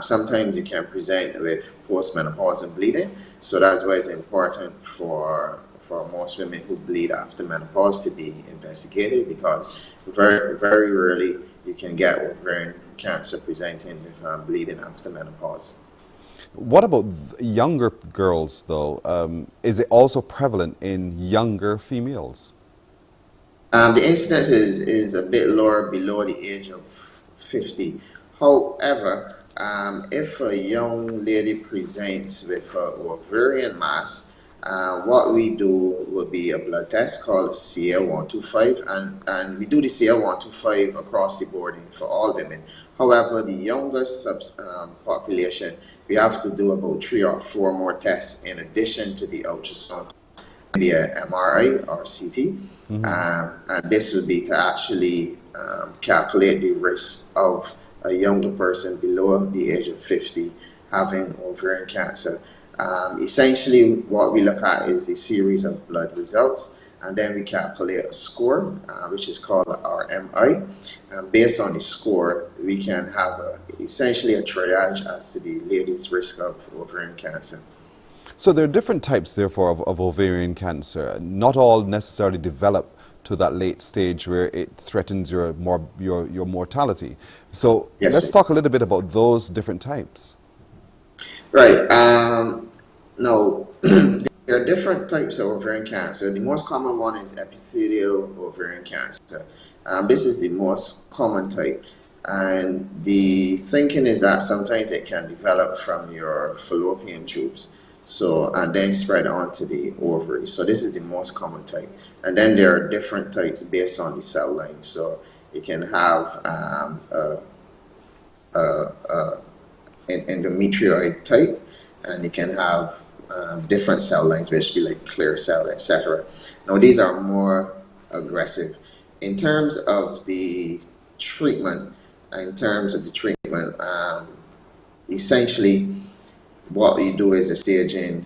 Sometimes you can present with postmenopausal bleeding. So that's why it's important for most women who bleed after menopause to be investigated, because very, very rarely you can get ovarian cancer presenting with bleeding after menopause. What about younger girls, though? Is it also prevalent in younger females? The incidence is a bit lower below the age of 50. However, if a young lady presents with ovarian mass, what we do would be a blood test called CA125, and we do the CA125 across the board for all women. However, the youngest population, we have to do about 3 or 4 more tests in addition to the ultrasound, maybe an MRI or CT. And this would be to actually calculate the risk of a younger person below the age of 50 having ovarian cancer. Essentially, what we look at is a series of blood results, and then we calculate a score, which is called RMI. Based on the score, we can have essentially a triage as to the lady's risk of ovarian cancer. So there are different types, therefore, of ovarian cancer. Not all necessarily develop to that late stage where it threatens your mortality. So let's talk a little bit about those different types. Right. Now, there are different types of ovarian cancer. The most common one is epithelial ovarian cancer. This is the most common type. And the thinking is that sometimes it can develop from your fallopian tubes, and then spread onto the ovary. So this is the most common type. And then there are different types based on the cell line. So you can have endometrioid type, and you can have different cell lines, which be like clear cell, etc. Now, these are more aggressive. In terms of the treatment, essentially what you do is a staging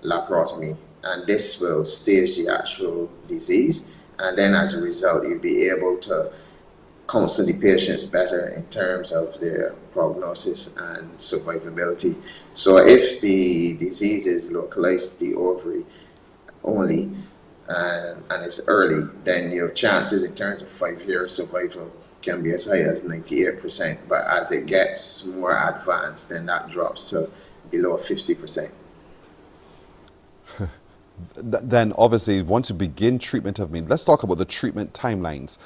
laparotomy, and this will stage the actual disease, and then as a result you'll be able to counsel the patients better in terms of their prognosis and survivability. So if the disease is localized to the ovary only and it's early, then your chances in terms of 5-year survival can be as high as 98%. But as it gets more advanced, then that drops to below 50%. Then obviously once you begin treatment let's talk about the treatment timelines.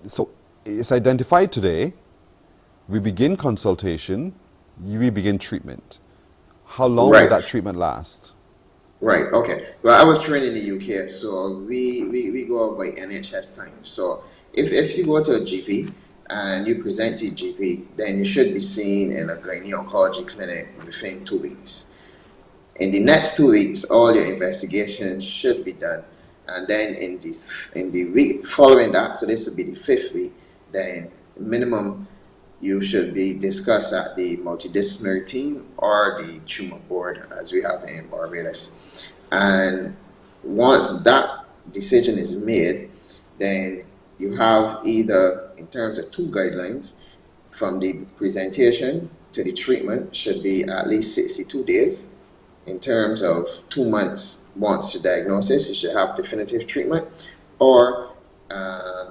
So it's identified today, we begin consultation, we begin treatment. how long Right. would that treatment last? Right, okay. Well, I was trained in the UK, so we go by NHS time. So if you go to a GP and you present to your GP, then you should be seen in a gynae oncology clinic within 2 weeks. In the next 2 weeks, all your investigations should be done. And then in the week following that, so this would be the 5th week, then minimum you should be discussed at the multidisciplinary team or the tumor board, as we have in Barbados. And once that decision is made, then you have either, in terms of 2 guidelines, from the presentation to the treatment should be at least 62 days. In terms of 2 months, once your diagnosis, you should have definitive treatment, or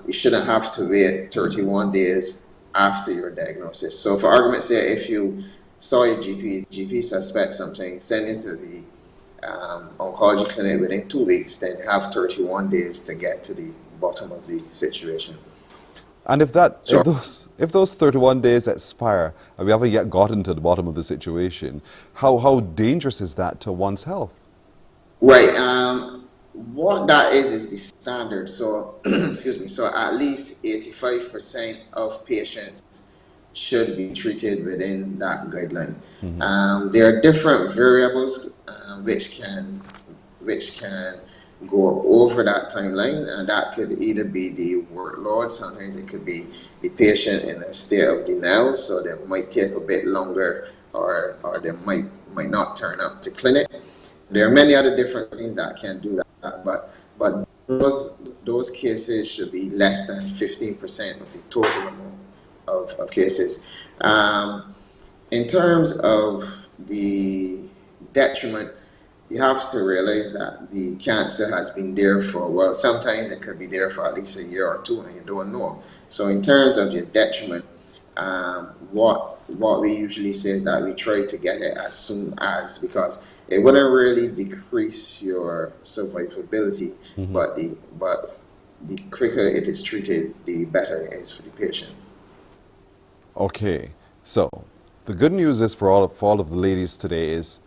you shouldn't have to wait 31 days after your diagnosis. So for argument's sake, if you saw your GP suspects something, send it to the oncology clinic within 2 weeks, then you have 31 days to get to the bottom of the situation. And if those 31 days expire and we haven't yet gotten to the bottom of the situation, how dangerous is that to one's health? Right. What that is the standard. So, excuse me. So at least 85% of patients should be treated within that guideline. There are different variables which can go over that timeline, and that could either be the workload. Sometimes it could be the patient in a state of denial, so they might take a bit longer, or they might not turn up to clinic. There are many other different things that can do that, but those cases should be less than 15% of the total amount of cases. In terms of the detriment, you have to realize that the cancer has been there for, well, sometimes it could be there for at least a year or 2 and you don't know. So in terms of your detriment, what we usually say is that we try to get it as soon as, because it wouldn't really decrease your survivability, but the quicker it is treated, the better it is for the patient. Okay, so the good news is for all of the ladies today is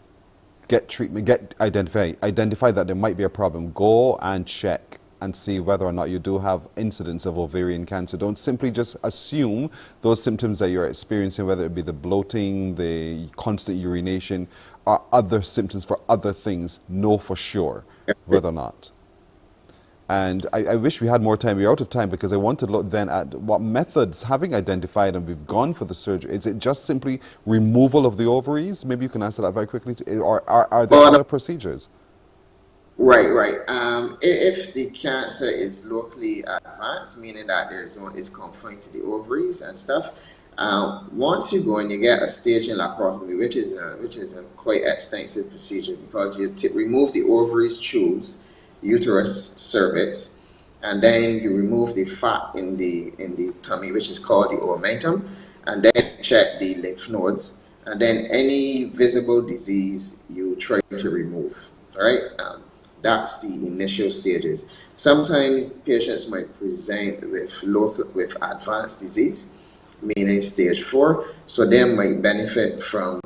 get treatment, identify that there might be a problem. Go and check and see whether or not you do have incidents of ovarian cancer. Don't simply just assume those symptoms that you're experiencing, whether it be the bloating, the constant urination, or other symptoms for other things. Know for sure whether or not. And I wish we had more time. We're out of time, because I want to look then at what methods, having identified and we've gone for the surgery, is it just simply removal of the ovaries? Maybe you can answer that very quickly. Or are there other procedures? Right. If the cancer is locally advanced, meaning that it's confined to the ovaries and stuff, once you go and you get a staging laparotomy, which is a quite extensive procedure, because you remove the ovaries, tubes, uterus, cervix, and then you remove the fat in the tummy, which is called the omentum, and then check the lymph nodes, and then any visible disease you try to remove. All right. That's the initial stages. Sometimes patients might present with advanced disease, meaning stage 4, so they might benefit from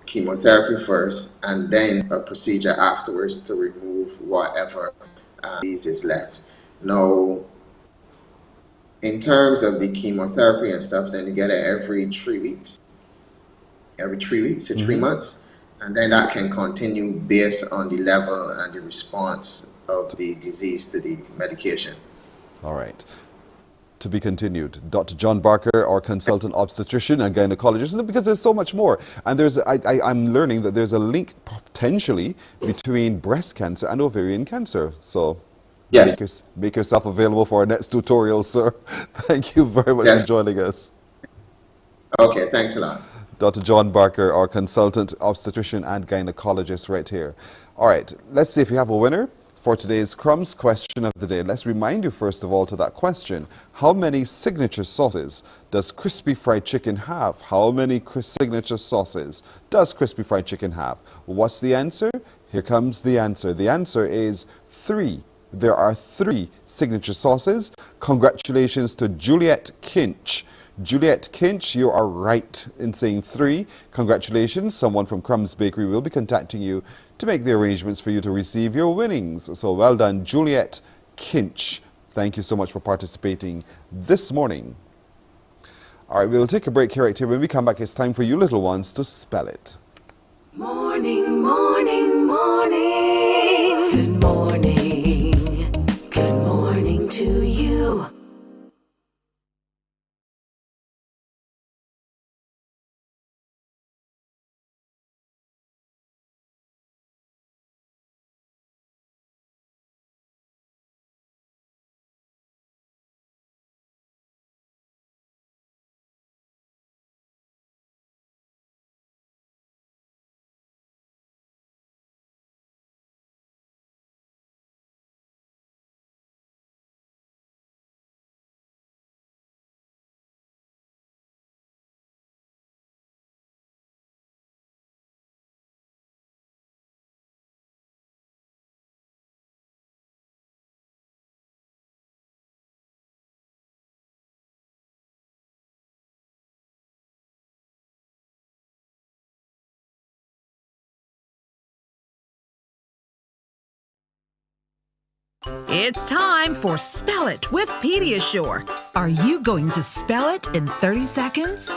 chemotherapy first, and then a procedure afterwards to remove whatever disease is left. Now, in terms of the chemotherapy and stuff, then you get it every 3 weeks. Every 3 weeks to 3 months. And then that can continue based on the level and the response of the disease to the medication. All right. To be continued. Dr. John Barker, our consultant obstetrician and gynecologist, because there's so much more. And I'm learning that there's a link potentially between breast cancer and ovarian cancer. So yes, make yourself available for our next tutorial, sir. Thank you very much for joining us. Okay, thanks a lot. Dr. John Barker, our consultant obstetrician and gynecologist right here. All right, let's see if we have a winner for today's Crumbs question of the day. Let's remind you first of all to that question. How many signature sauces does crispy fried chicken have? How many signature sauces does crispy fried chicken have? What's the answer? Here comes the answer. The answer is 3. There are 3 signature sauces. Congratulations to Juliet Kinch. Juliet Kinch, you are right in saying 3. Congratulations. Someone from Crumbs Bakery will be contacting you to make the arrangements for you to receive your winnings. So well done, Juliet Kinch. Thank you so much for participating this morning. All right, we'll take a break here right here. When we come back, it's time for you little ones to spell it. Morning, morning, morning. Good morning. Good morning to you. It's time for Spell It with Pediasure. Are you going to spell it in 30 seconds?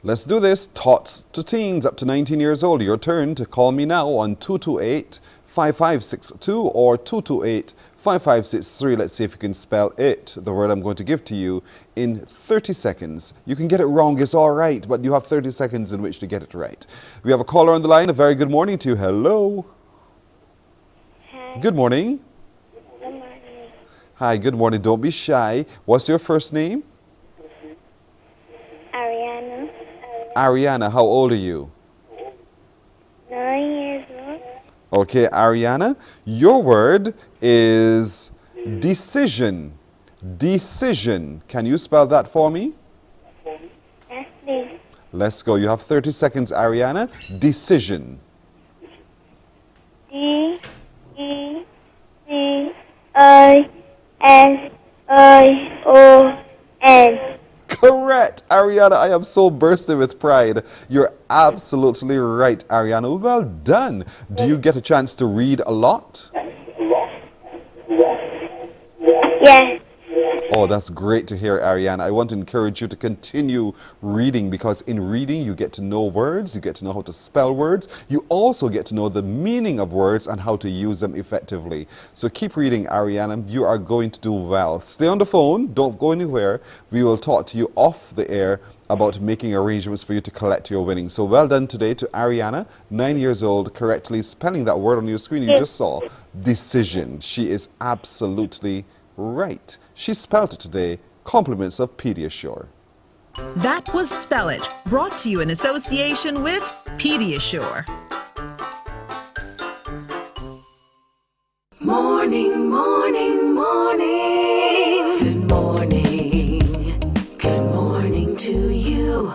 Let's do this. Tots to teens up to 19 years old. Your turn to call me now on 228-5562 or 228-5563. Let's see if you can spell it, the word I'm going to give to you, in 30 seconds. You can get it wrong, it's all right, but you have 30 seconds in which to get it right. We have a caller on the line. A very good morning to you. Hello. Good morning. Good morning. Hi, good morning. Don't be shy. What's your first name? Ariana. Ariana, how old are you? 9 years old. Okay, Ariana, your word is decision. Decision. Can you spell that for me? Yes, please. Let's go. You have 30 seconds, Ariana. Decision. D-E-C-I-S-I-O-N. Correct, Ariana. I am so bursting with pride. You're absolutely right, Ariana. Well done. Do you get a chance to read a lot? Yes. Oh, that's great to hear, Ariana. I want to encourage you to continue reading, because in reading you get to know words, you get to know how to spell words, you also get to know the meaning of words and how to use them effectively. So keep reading, Ariana. You are going to do well. Stay on the phone. Don't go anywhere. We will talk to you off the air about making arrangements for you to collect your winnings. So well done today to Ariana, 9 years old, correctly spelling that word on your screen you just saw, decision. She is absolutely right. She spelled it today. Compliments of Pediasure. That was Spell It, brought to you in association with Pediasure. Morning, morning, morning. Good morning. Good morning to you.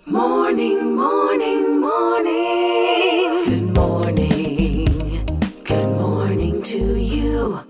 Morning, morning, morning. Good morning. Good morning to you.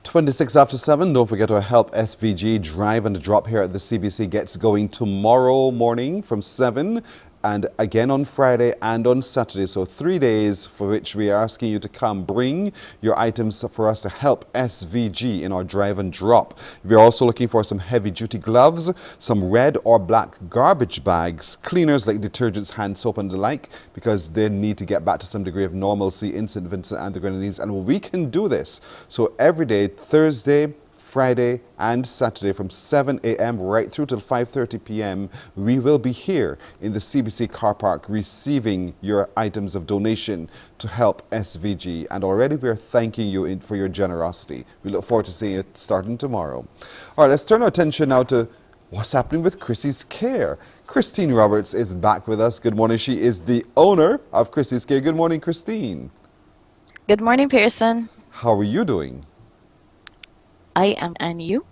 26 after 7. Don't forget to help SVG drive and the drop here at the CBC gets going tomorrow morning from 7. and again on Friday and on Saturday. So 3 days for which we are asking you to come. Bring your items for us to help SVG in our drive and drop. We're also looking for some heavy duty gloves, some red or black garbage bags, cleaners like detergents, hand soap and the like, because they need to get back to some degree of normalcy in St. Vincent and the Grenadines, and we can do this. So every day, Thursday, Friday and Saturday from 7 a.m. right through till 5:30 p.m. we will be here in the CBC car park receiving your items of donation to help SVG, and already we are thanking you for your generosity. We look forward to seeing it starting tomorrow. All right, let's turn our attention now to what's happening with Chrissy's Care. Christine Roberts is back with us. Good morning. She is the owner of Chrissy's Care. Good morning, Christine. Good morning, Pearson. How are you doing? I am, and you?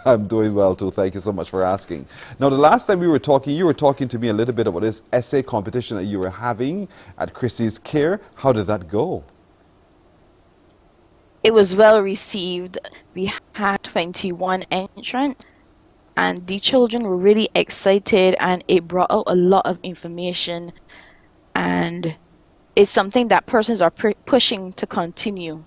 I'm doing well too. Thank you so much for asking. Now, the last time we were talking, you were talking to me a little bit about this essay competition that you were having at Chrissy's Care. How did that go? It was well received. We had 21 entrants, and the children were really excited, and it brought out a lot of information, and it's something that persons are pushing to continue,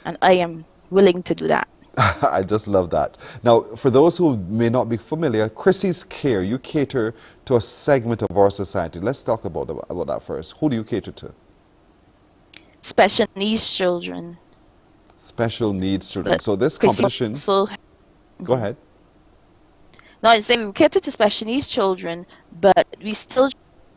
and I am willing to do that. I just love that. Now, for those who may not be familiar, Chrissy's Care, you cater to a segment of our society. Let's talk about that first. Who do you cater to? Special needs children. Special needs children. So this competition... Go ahead. No, I say we cater to special needs children, but we still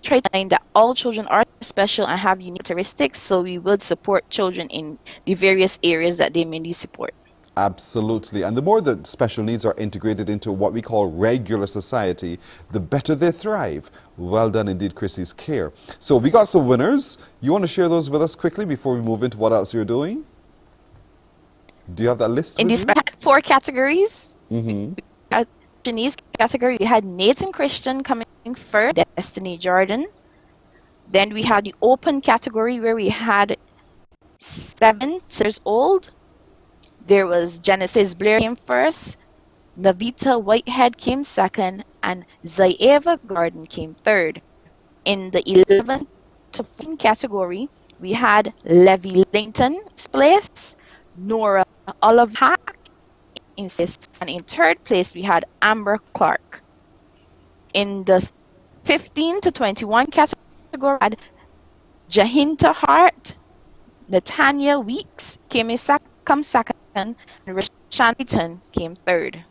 try to find that all children are special and have unique characteristics, so we would support children in the various areas that they may need support. Absolutely. And the more that special needs are integrated into what we call regular society, the better they thrive. Well done indeed, Chrissy's Care. So we got some winners. You want to share those with us quickly before we move into what else you're doing? Do you have that list? In these, we had 4 categories. Mm-hmm. Needs category, we had Nathan Christian coming first, Destiny Jordan. Then we had the open category where we had 7 years old. There was Genesis Blair came first, Navita Whitehead came second, and Zayeva Gordon came third. In the 11 to 14 category, we had Levy Linton place, Nora Olive Hack in 6th, and in 3rd place we had Amber Clark. In the 15 to 21 category, we had Jahinta Hart, Natanya Weeks came second, and Rashan came third.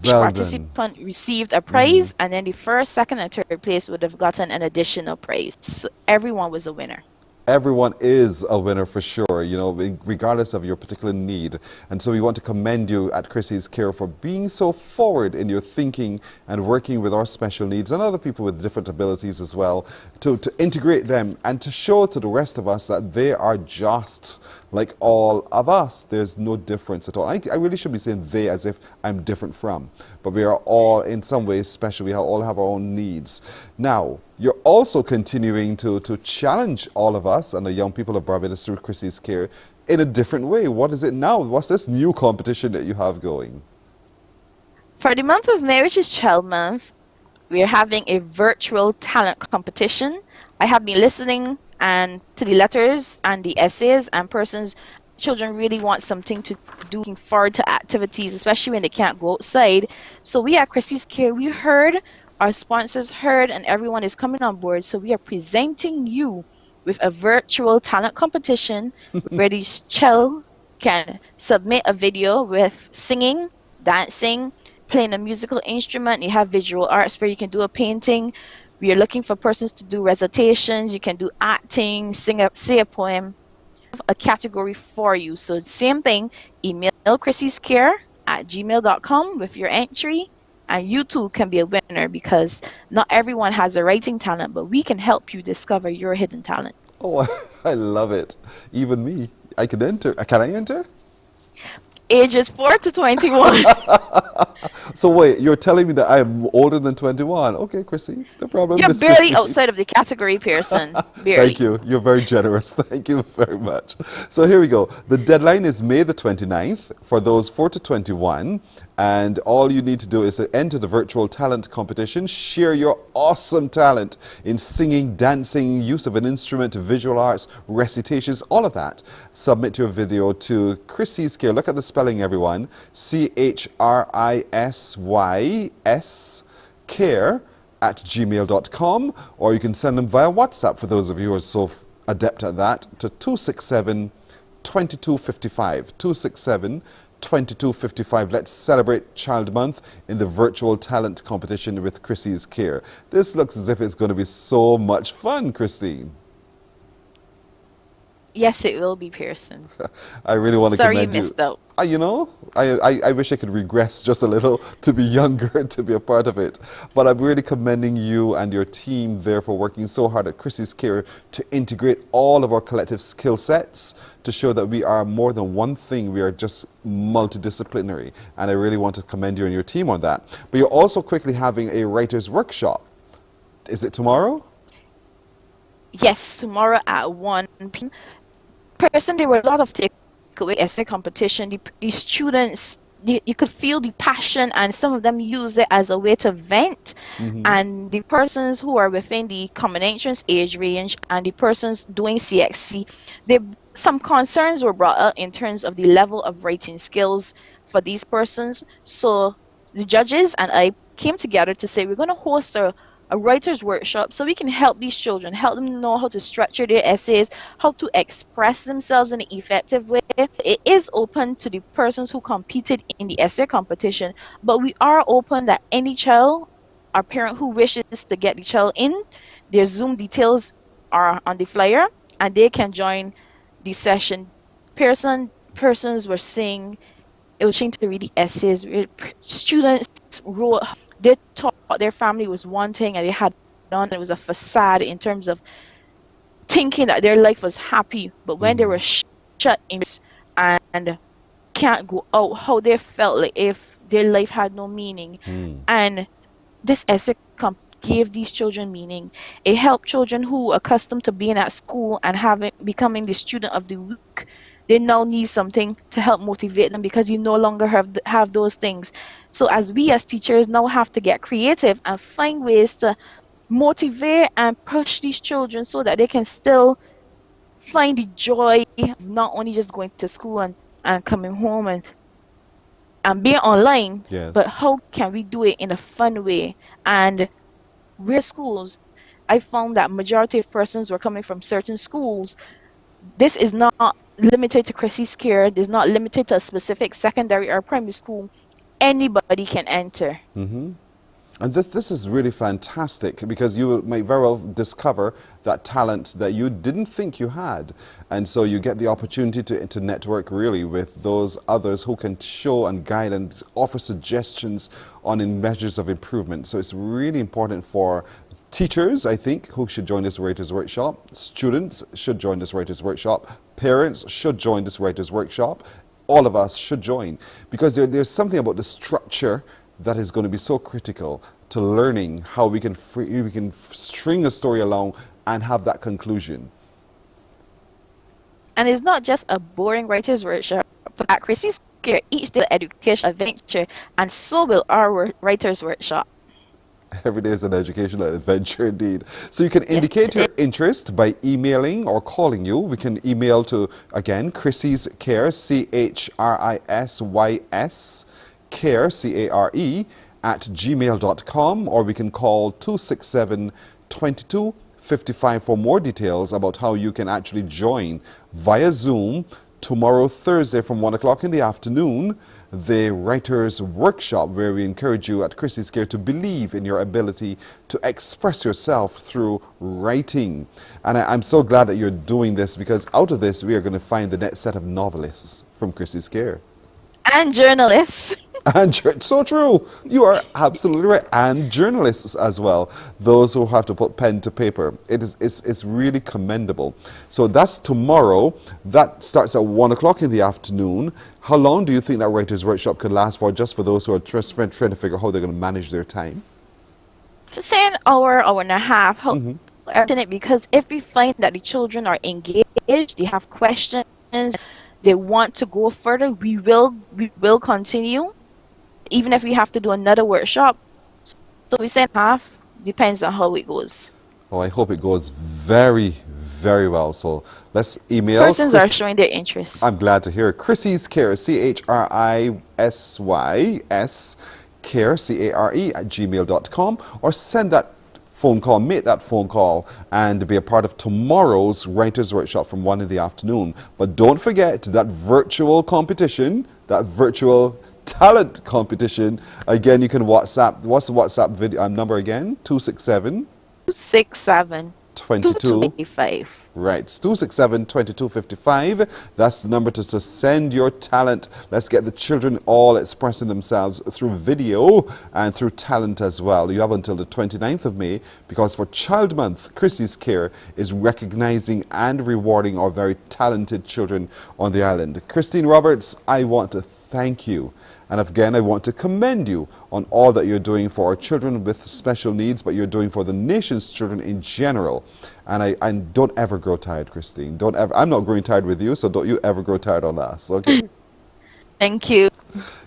Each participant received a prize, and then the 1st, 2nd, and 3rd place would have gotten an additional prize. So everyone was a winner. Everyone is a winner for sure, you know, regardless of your particular need. And so we want to commend you at Chrissy's Care for being so forward in your thinking and working with our special needs and other people with different abilities as well, to integrate them and to show to the rest of us that they are just like all of us. There's no difference at all. I really should be saying they as if I'm different from, but we are all in some ways special. We all have our own needs. Now, you're also continuing to challenge all of us and the young people of Barbados through Chrissy's Care in a different way. What is it now? What's this new competition that you have going? For the month of May, which is Child Month, we're having a virtual talent competition. I have been listening and to the letters and the essays, and children really want something to do, looking forward to activities, especially when they can't go outside. So we at Chrissy's Care, we heard, our sponsors heard, and everyone is coming on board. So we are presenting you with a virtual talent competition where these children can submit a video with singing, dancing, playing a musical instrument. You have visual arts where you can do a painting. We are looking for persons to do recitations. You can do acting, say a poem. A category for you. So same thing, email chrissyscare@gmail.com with your entry, and you too can be a winner, because not everyone has a writing talent, but we can help you discover your hidden talent. Oh, I love it. Even me. I can enter. Can I enter? Ages 4 to 21. So wait, you're telling me that I'm older than 21? Okay, Chrissy, no problem. You're barely outside of the category, Pearson. Barely. Thank you. You're very generous. Thank you very much. So here we go. The deadline is May the 29th for those 4 to 21. And all you need to do is to enter the virtual talent competition, share your awesome talent in singing, dancing, use of an instrument, visual arts, recitations, all of that. Submit your video to Chrissy's Care. Look at the spelling, everyone. CHRISYS care @gmail.com, or you can send them via WhatsApp for those of you who are so adept at that, to 267 2255. 267 2255. Let's celebrate Child Month in the virtual talent competition with Chrissy's Care. This looks as if it's going to be so much fun, Christine. Yes, it will be, Pearson. I really want to Sorry commend you missed out. You know, I wish I could regress just a little to be younger, to be a part of it. But I'm really commending you and your team there for working so hard at Chrissy's Care to integrate all of our collective skill sets to show that we are more than one thing. We are just multidisciplinary. And I really want to commend you and your team on that. But you're also quickly having a writer's workshop. Is it tomorrow? Yes, tomorrow at 1 p.m. Person, there were a lot of takeaway essay competition. The students, you could feel the passion, and some of them use it as a way to vent. And the persons who are within the common entrance age range and the persons doing CXC, some concerns were brought up in terms of the level of writing skills for these persons. So the judges and I came together to say we're going to host a writer's workshop so we can help these children, help them know how to structure their essays, how to express themselves in an effective way. It is open to the persons who competed in the essay competition, but we are open that any child or parent who wishes to get the child in, their Zoom details are on the flyer and they can join the session. Persons were saying it was trying to read the essays. Students wrote, they thought their family was one thing and they had done. It was a facade in terms of thinking that their life was happy, but when they were shut in and can't go out, how they felt like if their life had no meaning. And this essay gave these children meaning. It helped children who are accustomed to being at school and becoming the student of the week. They now need something to help motivate them because you no longer have those things. So as we as teachers now have to get creative and find ways to motivate and push these children so that they can still find the joy of not only just going to school and coming home and being online, but how can we do it in a fun way? And we're schools. I found that majority of persons were coming from certain schools. This is not limited to Chrissy's Care. It's not limited to a specific secondary or primary school. Anybody can enter. And this is really fantastic because you might very well discover that talent that you didn't think you had. And so you get the opportunity to network really with those others who can show and guide and offer suggestions on measures of improvement. So it's really important for teachers, I think, who should join this Writers' Workshop. Students should join this Writers' Workshop. Parents should join this Writers' Workshop. All of us should join because there's something about the structure that is going to be so critical to learning how we can string a story along and have that conclusion. And it's not just a boring writer's workshop, but at Chrissy's Care, each day education adventure, and so will our writer's workshop. Every day is an educational adventure indeed. So you can indicate your interest by emailing or calling you. We can email to, again, Chrissy's Care, CHRISYS care, CARE, @gmail.com, or we can call 267 2255 for more details about how you can actually join via Zoom tomorrow, Thursday, from 1 o'clock in the afternoon, the Writers' Workshop, where we encourage you at Chrissy's Care to believe in your ability to express yourself through writing. And I'm so glad that you're doing this because out of this, we are going to find the next set of novelists from Chrissy's Care. And journalists. And so true. You are absolutely right. And journalists as well. Those who have to put pen to paper. It's really commendable. So that's tomorrow. That starts at 1 o'clock in the afternoon. How long do you think that Writers' Workshop could last for, just for those who are trying to figure out how they're going to manage their time? Just say an hour and a half. Because if we find that the children are engaged, they have questions, they want to go further, we will continue. even if we have to do another workshop, so we send half, depends on how it goes. Oh, I hope it goes very, very well. So let's email. Persons are showing their interest. I'm glad to hear. Chrissy's Care, CHRISYS care, CARE @gmail.com, or send that phone call, make that phone call, and be a part of tomorrow's Writers' Workshop from 1 in the afternoon. But don't forget that virtual competition, that virtual talent competition. Again, you can WhatsApp. What's the WhatsApp video number again? 267 2255. Right, it's 267-2255. That's the number to send your talent. Let's get the children all expressing themselves through video and through talent as well. You have until the 29th of May, because for Child Month, Chrissy's Care is recognizing and rewarding our very talented children on the island. Christine Roberts, I want to thank you. And again, I want to commend you on all that you're doing for our children with special needs, but you're doing for the nation's children in general. And don't ever grow tired, Christine. Don't ever. I'm not growing tired with you, so don't you ever grow tired on us, okay? Thank you.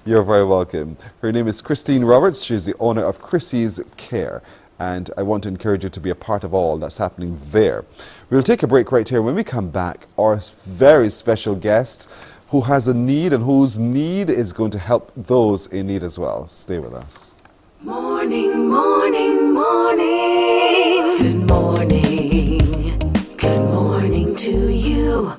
You're very welcome. Her name is Christine Roberts. She's the owner of Chrissy's Care. And I want to encourage you to be a part of all that's happening there. We'll take a break right here. When we come back, our very special guest who has a need and whose need is going to help those in need as well. Stay with us. Morning, morning, morning. Good morning. Good morning to you.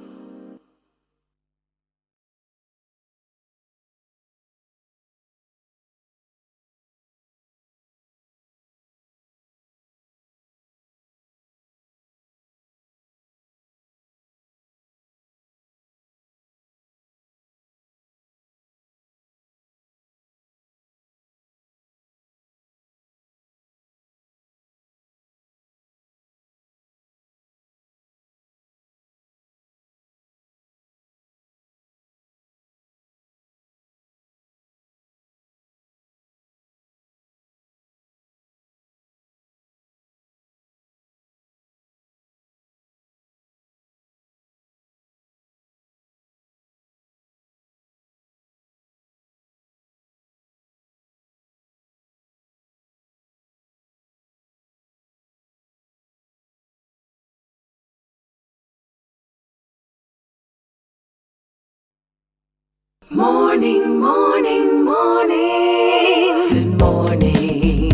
Morning, morning, morning. Good morning.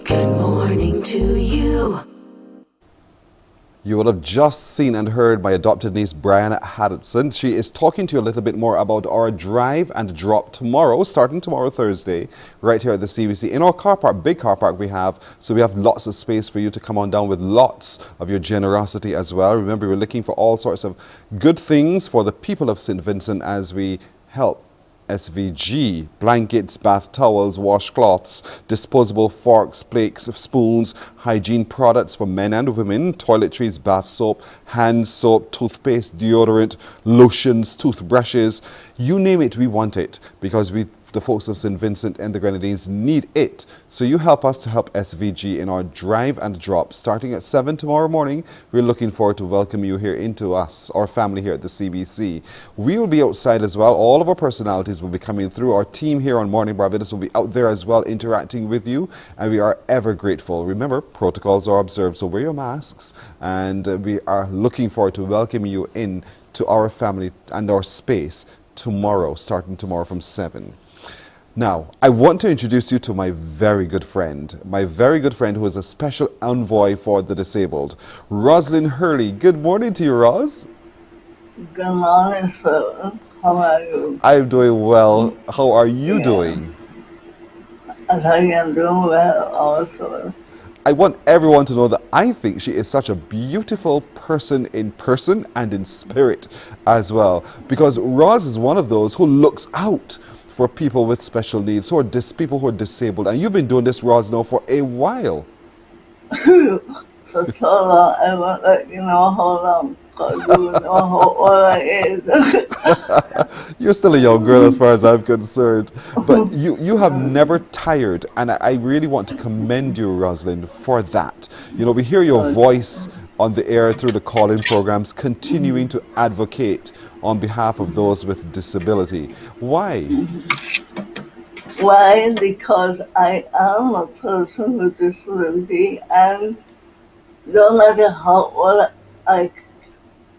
Good morning to you. You will have just seen and heard my adopted niece, Brianna Haddison. She is talking to you a little bit more about our drive and drop tomorrow, starting tomorrow, Thursday, right here at the CBC. In our car park, big car park we have, so we have lots of space for you to come on down with lots of your generosity as well. Remember, we're looking for all sorts of good things for the people of St. Vincent as we help SVG, blankets, bath towels, washcloths, disposable forks, plates, spoons, hygiene products for men and women, toiletries, bath soap, hand soap, toothpaste, deodorant, lotions, toothbrushes, you name it, we want it, because the folks of St. Vincent and the Grenadines need it. So you help us to help SVG in our drive and drop. Starting at 7 tomorrow morning, we're looking forward to welcome you here into us, our family here at the CBC. We'll be outside as well. All of our personalities will be coming through. Our team here on Morning Barbados will be out there as well, interacting with you, and we are ever grateful. Remember, protocols are observed, so wear your masks, and we are looking forward to welcoming you in to our family and our space tomorrow, starting tomorrow from 7. Now, I want to introduce you to my very good friend who is a special envoy for the disabled, Rosalind Hurley. Good morning to you, Ros. Good morning, sir. How are you? I'm doing well. How are you doing? I think I'm doing well also. I want everyone to know that I think she is such a beautiful person and in spirit as well, because Ros is one of those who looks out for people with special needs, people who are disabled. And you've been doing this, Ros, now for a while. For so long, I won't let you know how long, because you know how old I is. You're still a young girl as far as I'm concerned. But you have never tired, and I really want to commend you, Rosalind, for that. You know, we hear your voice on the air through the call-in programs, continuing to advocate on behalf of those with disability. Why? Why? Because I am a person with disability, and no matter how old I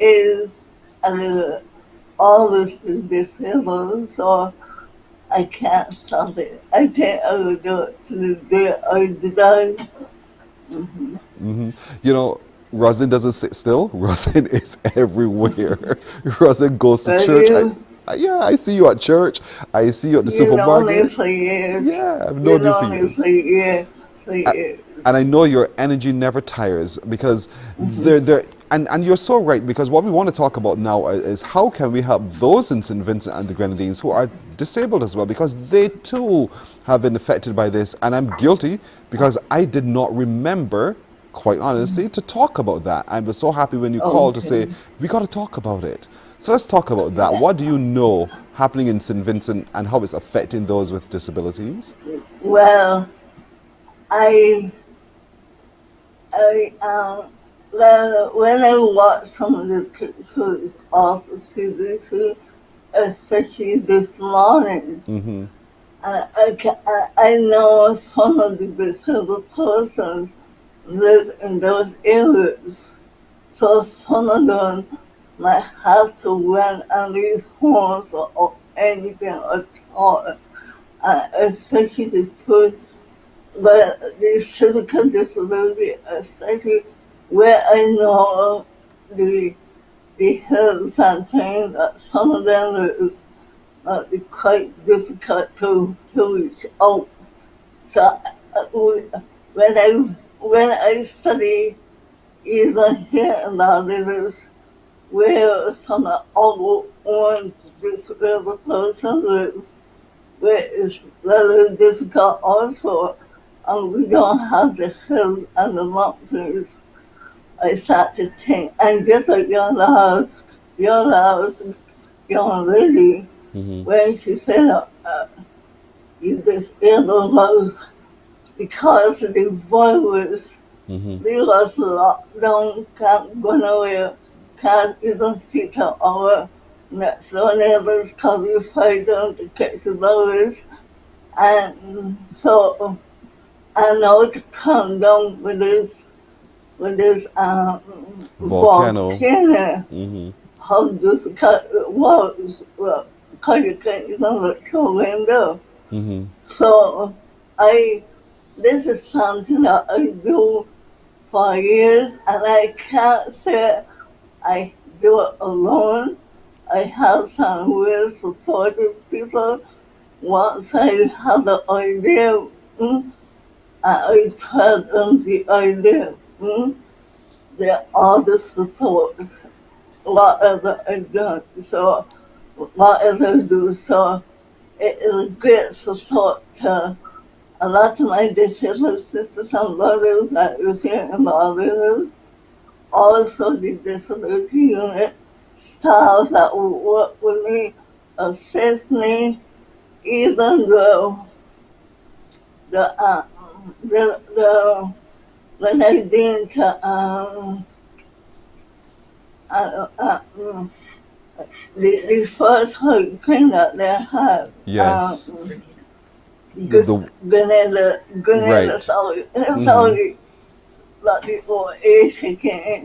is, I always be disabled, so I can't stop it. I think I will do it to the day I die. You know, Roslyn doesn't sit still. Roslyn is everywhere. Roslyn goes to Are church. you? Yeah, I see you at church. I see you at the You know me supermarket. for years. Yeah, I've You known you for know me years. for years. For years. And I know your energy never tires because and you're so right, because what we want to talk about now is how can we help those in St. Vincent and the Grenadines who are disabled as well, because they too have been affected by this, and I'm guilty because I did not remember, quite honestly, to talk about that. I was so happy when you called to say, we got to talk about it. So let's talk about that. What do you know happening in St. Vincent and how it's affecting those with disabilities? Well, well, when I watch some of the pictures of the CDC, especially this morning, I know some of the disabled persons live in those areas, so some of them might have to rent on these homes or anything at all, especially the food. But the physical disability, especially where I know the hills and things, that some of them is quite difficult to reach out. So when I study even here in Barbados, where some of our disabled person lives, where it's very difficult also, and we don't have the hills and the mountains, I start to think, and just like your last young lady, when she said, you disabled us because the virus, they was locked down, can't go nowhere, can't even see to our next door neighbors because we fight them to catch the virus. And so I know to come down with this Volcano. How difficult it was, because you can't even look Chauvin though. So this is something that I do for years, and I can't say I do it alone. I have some real supportive people. Once I have the idea, I tell them the idea. They're all the support, whatever I do. So whatever I do, so it is a great support to a lot of my disabled sisters and brothers that is here in Barbados. Also the disability unit staff that will work with me, assist me, even though when I did the first hurricane that they had. Yes. Grenada, sorry, but before Asia came.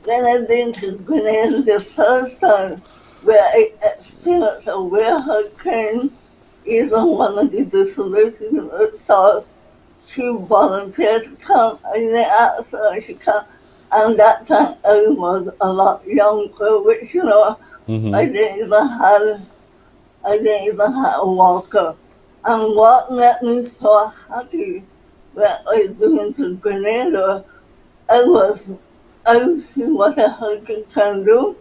When I did to Grenada the first time, where I experienced a real hurricane, even one of the disability units saw, she volunteered to come. I didn't ask her, she come. And that time I was a lot younger, which I didn't even have a walker. And what made me so happy when I was doing to Grenada, I see what a hurricane can do.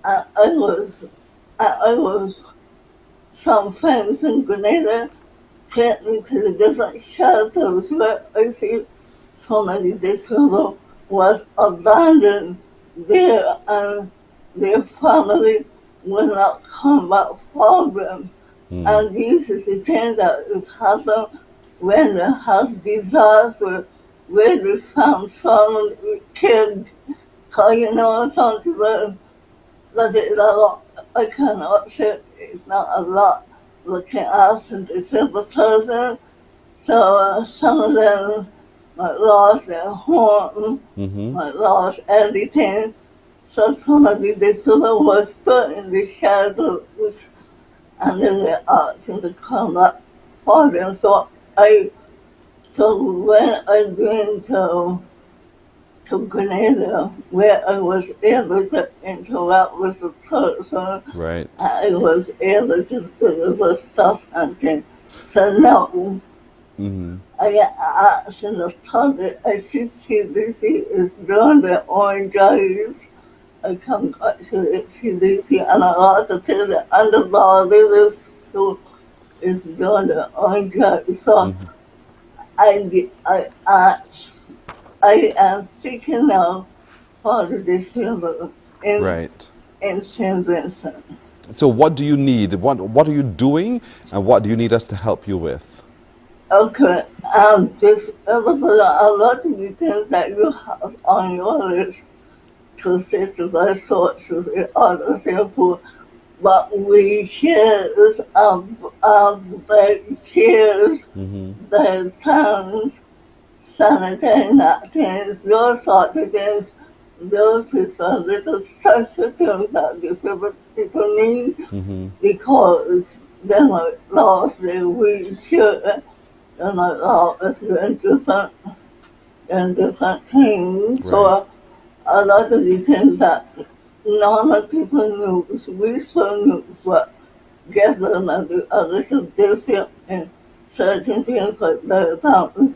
And I was some friends in Grenada take me to the different shelters where I see so many disabled was abandoned there, and their family will not come back for them. And this is the thing that is happening when they have disaster, where they found someone killed, because something that is a lot. I cannot say it's not a lot, looking after disabled persons. So some of them might lost their home, might lost everything. So some of the disabled were stood in the shadows and then they asked him to come up for them. So when I went to Grenada, where I was able to interact with the person, right. I was able to deliver stuff and things. So now, I asked in the public, I see CDC is doing their own drive. I come back to the CDC and I want to tell the underdog leaders who is doing their own drive. So I am seeking now for the disabled in St. Vincent. So what do you need? What are you doing, and what do you need us to help you with? Okay, just a lot of the things that you have on your list to say to the sources in order to food, but wheelchairs, the chairs, the towns, sanitary napkins, those sort of things. Those is a little special things that disabled people need because they might lost their wheelchair, they might lost different things. Right. So a lot of the things that normal people knew, we still knew, but get them a little different in certain things like the towns,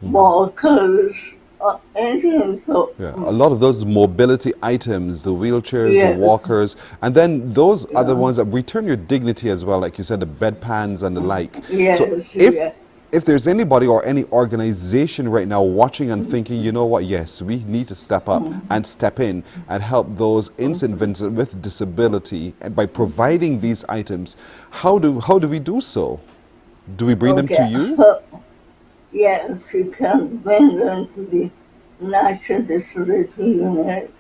walkers, anything. So yeah, a lot of those mobility items, the wheelchairs, the walkers, and then those are the ones that return your dignity as well, like you said, the bedpans and the like. So if there's anybody or any organization right now watching and thinking, you know what, yes, we need to step up and step in and help those in St. Vincent with disability and by providing these items, how do we do so? Do we bring them to you? Yes, you can bring them to the National Disability Unit.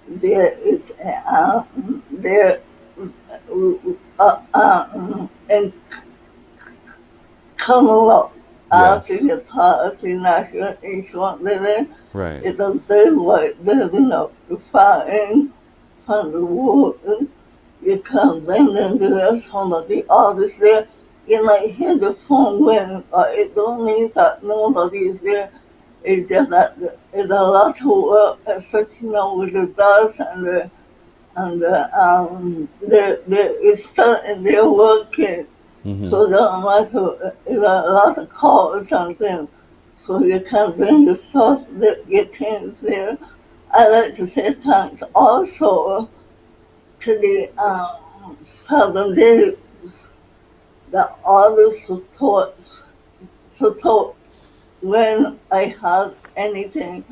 There is in Commonwealth after the part of the National Insurance Building. Right. It's a big white building up the far end from the wood. You can bring them to there, some of the office there. You might hear the phone ring, but it don't mean that nobody is there. It's just that it's a lot of work, especially with the dust it's starting their working. So don't matter, it's a lot of calls and things. So you can bring your stuff, your things there. I like to say thanks also to the Southern Daily that always support when I have anything,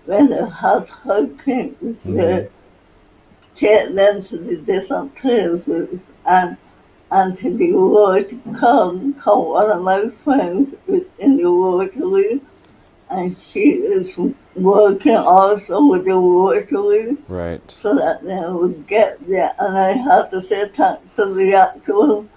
when I have hurricanes, they take them to the different places and to the world to come. One of my friends is in the Rotary, and she is working also with the Rotary, right? So that they will get there. And I have to say thanks to the actual.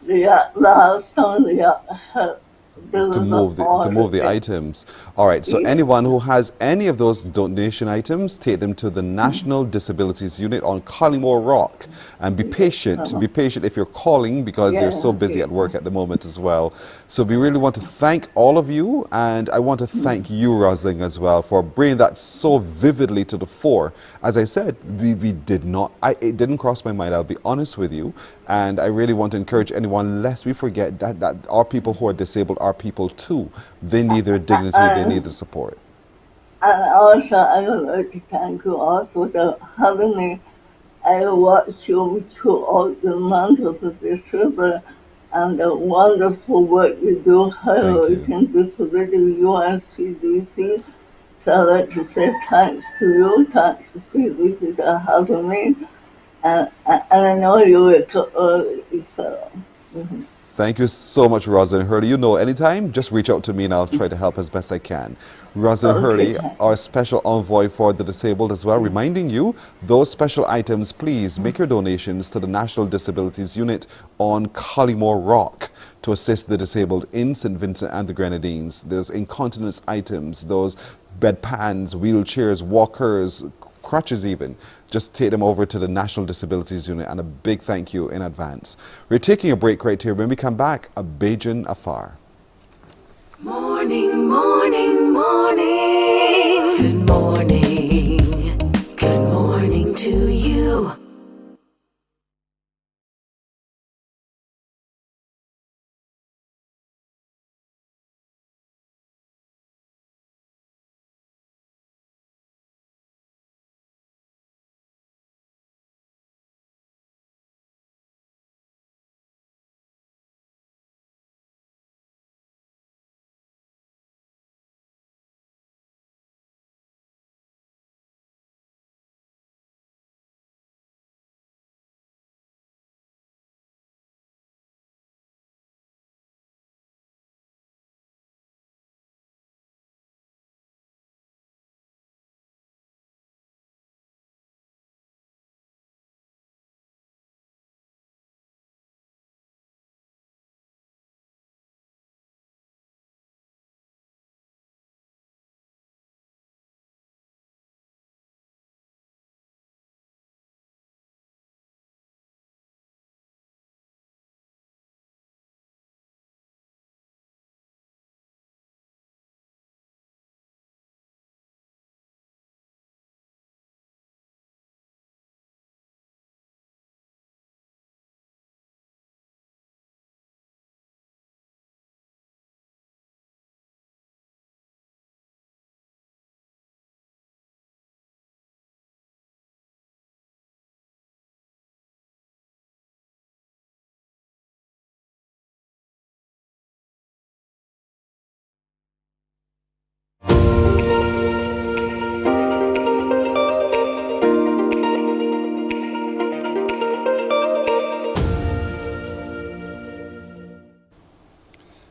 Last time to move the items. All right, so anyone who has any of those donation items, take them to the National Disabilities Unit on Collymore Rock, and be patient. Be patient if you're calling, because they're so busy at work at the moment as well. So we really want to thank all of you, and I want to thank you, Rosling, as well, for bringing that so vividly to the fore. As I said, we did not, it didn't cross my mind, I'll be honest with you, and I really want to encourage anyone, lest we forget that our people who are disabled are people too. They need their dignity, they need the support. And also, I would like to thank you also for having me. I watched you throughout the month of the December and the wonderful work you do highlighting disability UNCDC. So I'd like to say thanks to you, thanks to CDC for having me. And I know you were too early, so. Thank you so much, Rosalind Hurley. You know, anytime, just reach out to me and I'll try to help as best I can. Rosalind Hurley, our special envoy for the disabled as well, reminding you, those special items, please make your donations to the National Disabilities Unit on Collymore Rock to assist the disabled in St. Vincent and the Grenadines. There's incontinence items, those bedpans, wheelchairs, walkers, crutches even. Just take them over to the National Disabilities Unit, and a big thank you in advance. We're taking a break right here. When we come back, a Bajan afar. Morning, morning, morning. Good morning. Good morning to you.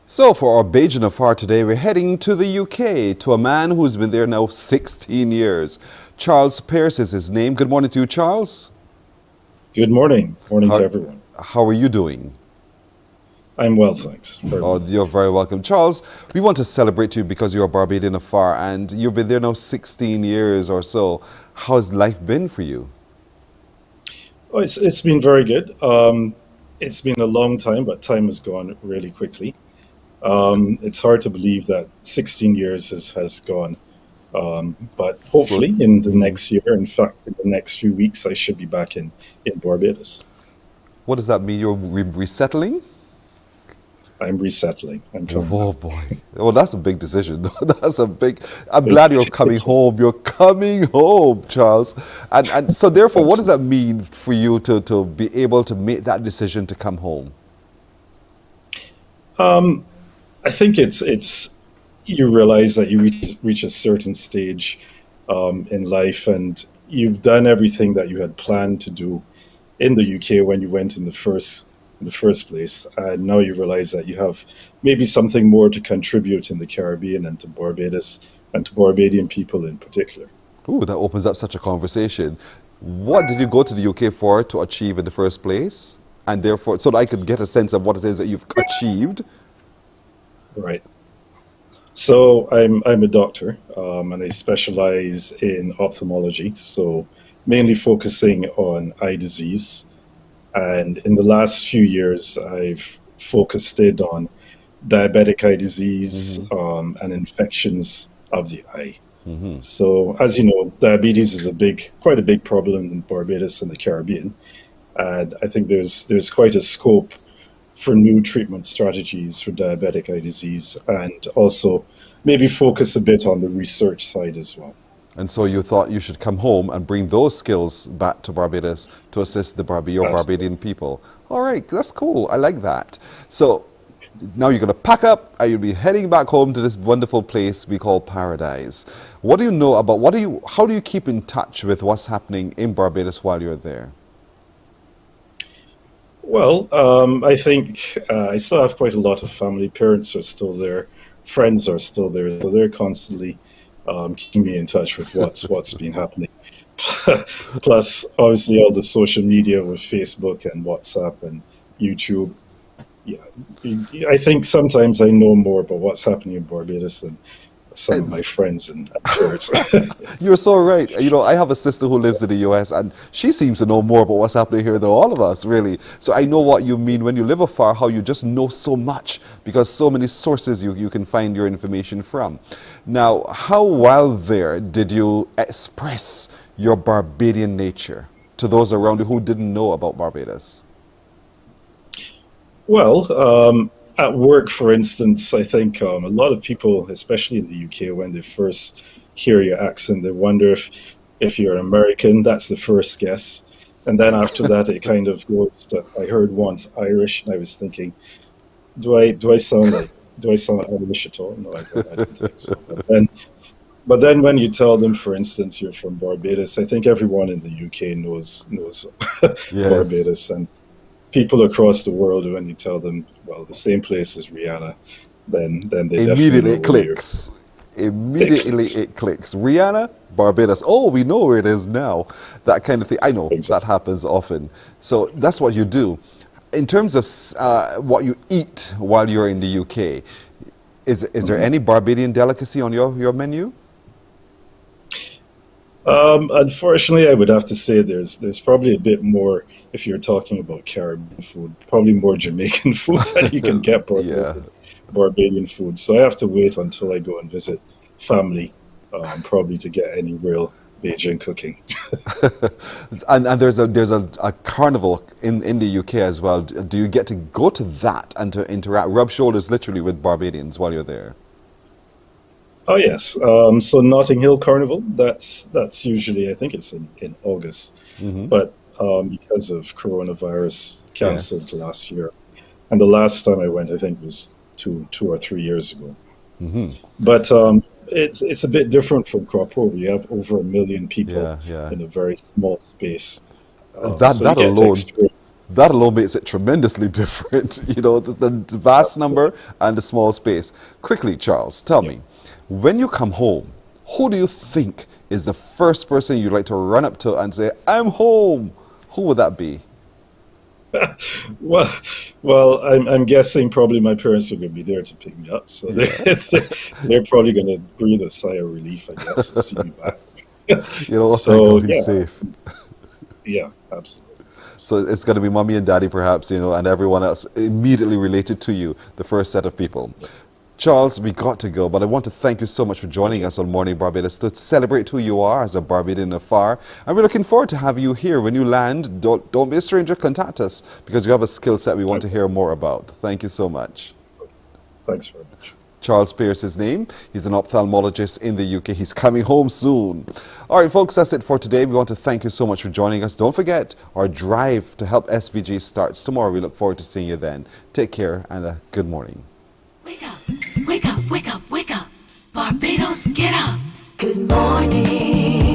So for our Bajan affair today, we're heading to the UK, to a man who's been there now 16 years. Charles Pearce is his name. Good morning to you, Charles. Good morning. Morning to everyone. How are you doing? I'm well, thanks. You're very welcome. Charles, we want to celebrate you because you're a Barbadian afar and you've been there now 16 years or so. How's life been for you? Oh, it's been very good. It's been a long time, but time has gone really quickly. It's hard to believe that 16 years has gone. But hopefully in the next year, in fact, in the next few weeks, I should be back in Barbados. What does that mean? You're resettling? I'm resettling. I'm coming Oh boy. Well, that's a big decision. That's a big, I'm glad you're coming home. You're coming home, Charles. And so therefore, what does that mean for you to be able to make that decision to come home? I think it's you realize that you reach a certain stage in life, and you've done everything that you had planned to do in the UK when you went in the first place, and now you realize that you have maybe something more to contribute in the Caribbean and to Barbados and to Barbadian people in particular. Ooh, that opens up such a conversation. What did you go to the UK for to achieve in the first place? And therefore, so that I could get a sense of what it is that you've achieved. Right. So I'm a doctor, and I specialize in ophthalmology, so mainly focusing on eye disease. And in the last few years, I've focused in on diabetic eye disease and infections of the eye. So as you know, diabetes is quite a big problem in Barbados and the Caribbean. And I think there's quite a scope for new treatment strategies for diabetic eye disease, and also maybe focus a bit on the research side as well. And so you thought you should come home and bring those skills back to Barbados to assist your Barbadian people. All right, that's cool. I like that. So now you're going to pack up and you'll be heading back home to this wonderful place we call paradise. What do you know about, how do you keep in touch with what's happening in Barbados while you're there? Well, I think I still have quite a lot of family. Parents are still there, friends are still there, so they're constantly keeping me in touch with what's been happening. Plus, obviously, all the social media with Facebook and WhatsApp and YouTube. Yeah, I think sometimes I know more about what's happening in Barbados than some of my friends and peers. You're so right. You know, I have a sister who lives in the US, and she seems to know more about what's happening here than all of us, really. So I know what you mean when you live afar, how you just know so much because so many sources you can find your information from. Now, how while there did you express your Barbadian nature to those around you who didn't know about Barbados? Well, at work, for instance, I think a lot of people, especially in the UK, when they first hear your accent, they wonder if you're American. That's the first guess. And then after that, it kind of goes to, I heard once Irish, and I was thinking, do I sound like Irish at all? No, I don't think so. But then when you tell them, for instance, you're from Barbados, I think everyone in the UK knows Yes. Barbados. And people across the world, when you tell them, well, the same place as Rihanna, then they Immediately definitely it clicks. Immediately it clicks. Rihanna, Barbados. Oh, we know where it is now. That kind of thing. I know that happens often. So that's what you do. In terms of what you eat while you're in the UK, is there any Barbadian delicacy on your menu? Unfortunately, I would have to say there's probably a bit more, if you're talking about Caribbean food, probably more Jamaican food than you can get Barbadian food. So I have to wait until I go and visit family, probably to get any real Bajan cooking. and there's a carnival in the UK as well. Do you get to go to that and to interact, rub shoulders literally with Barbadians while you're there? Oh yes, so Notting Hill Carnival. That's usually, I think it's in August, but because of coronavirus, cancelled last year, and the last time I went, I think was two or 3 years ago. But it's a bit different from Cropper. We have over 1 million people in a very small space. That alone makes it tremendously different. You know, the vast number and the small space. Quickly, Charles, tell me. When you come home, who do you think is the first person you'd like to run up to and say, I'm home? Who would that be? Well, I'm guessing probably my parents are going to be there to pick me up. So they're probably going to breathe a sigh of relief, I guess, to see me back. You know, so, he's safe. Yeah, absolutely. So it's going to be mommy and daddy, perhaps, you know, and everyone else immediately related to you, the first set of people. Charles, we got to go, but I want to thank you so much for joining us on Morning Barbados to celebrate who you are as a Barbadian afar. And we're looking forward to have you here. When you land, don't be a stranger, contact us, because you have a skill set we want to hear more about. Thank you so much. Thanks very much. Charles Pierce, his name. He's an ophthalmologist in the UK. He's coming home soon. All right, folks, that's it for today. We want to thank you so much for joining us. Don't forget, our drive to help SVG starts tomorrow. We look forward to seeing you then. Take care and a good morning. Wake up, wake up, wake up, wake up. Barbados, get up. Good morning.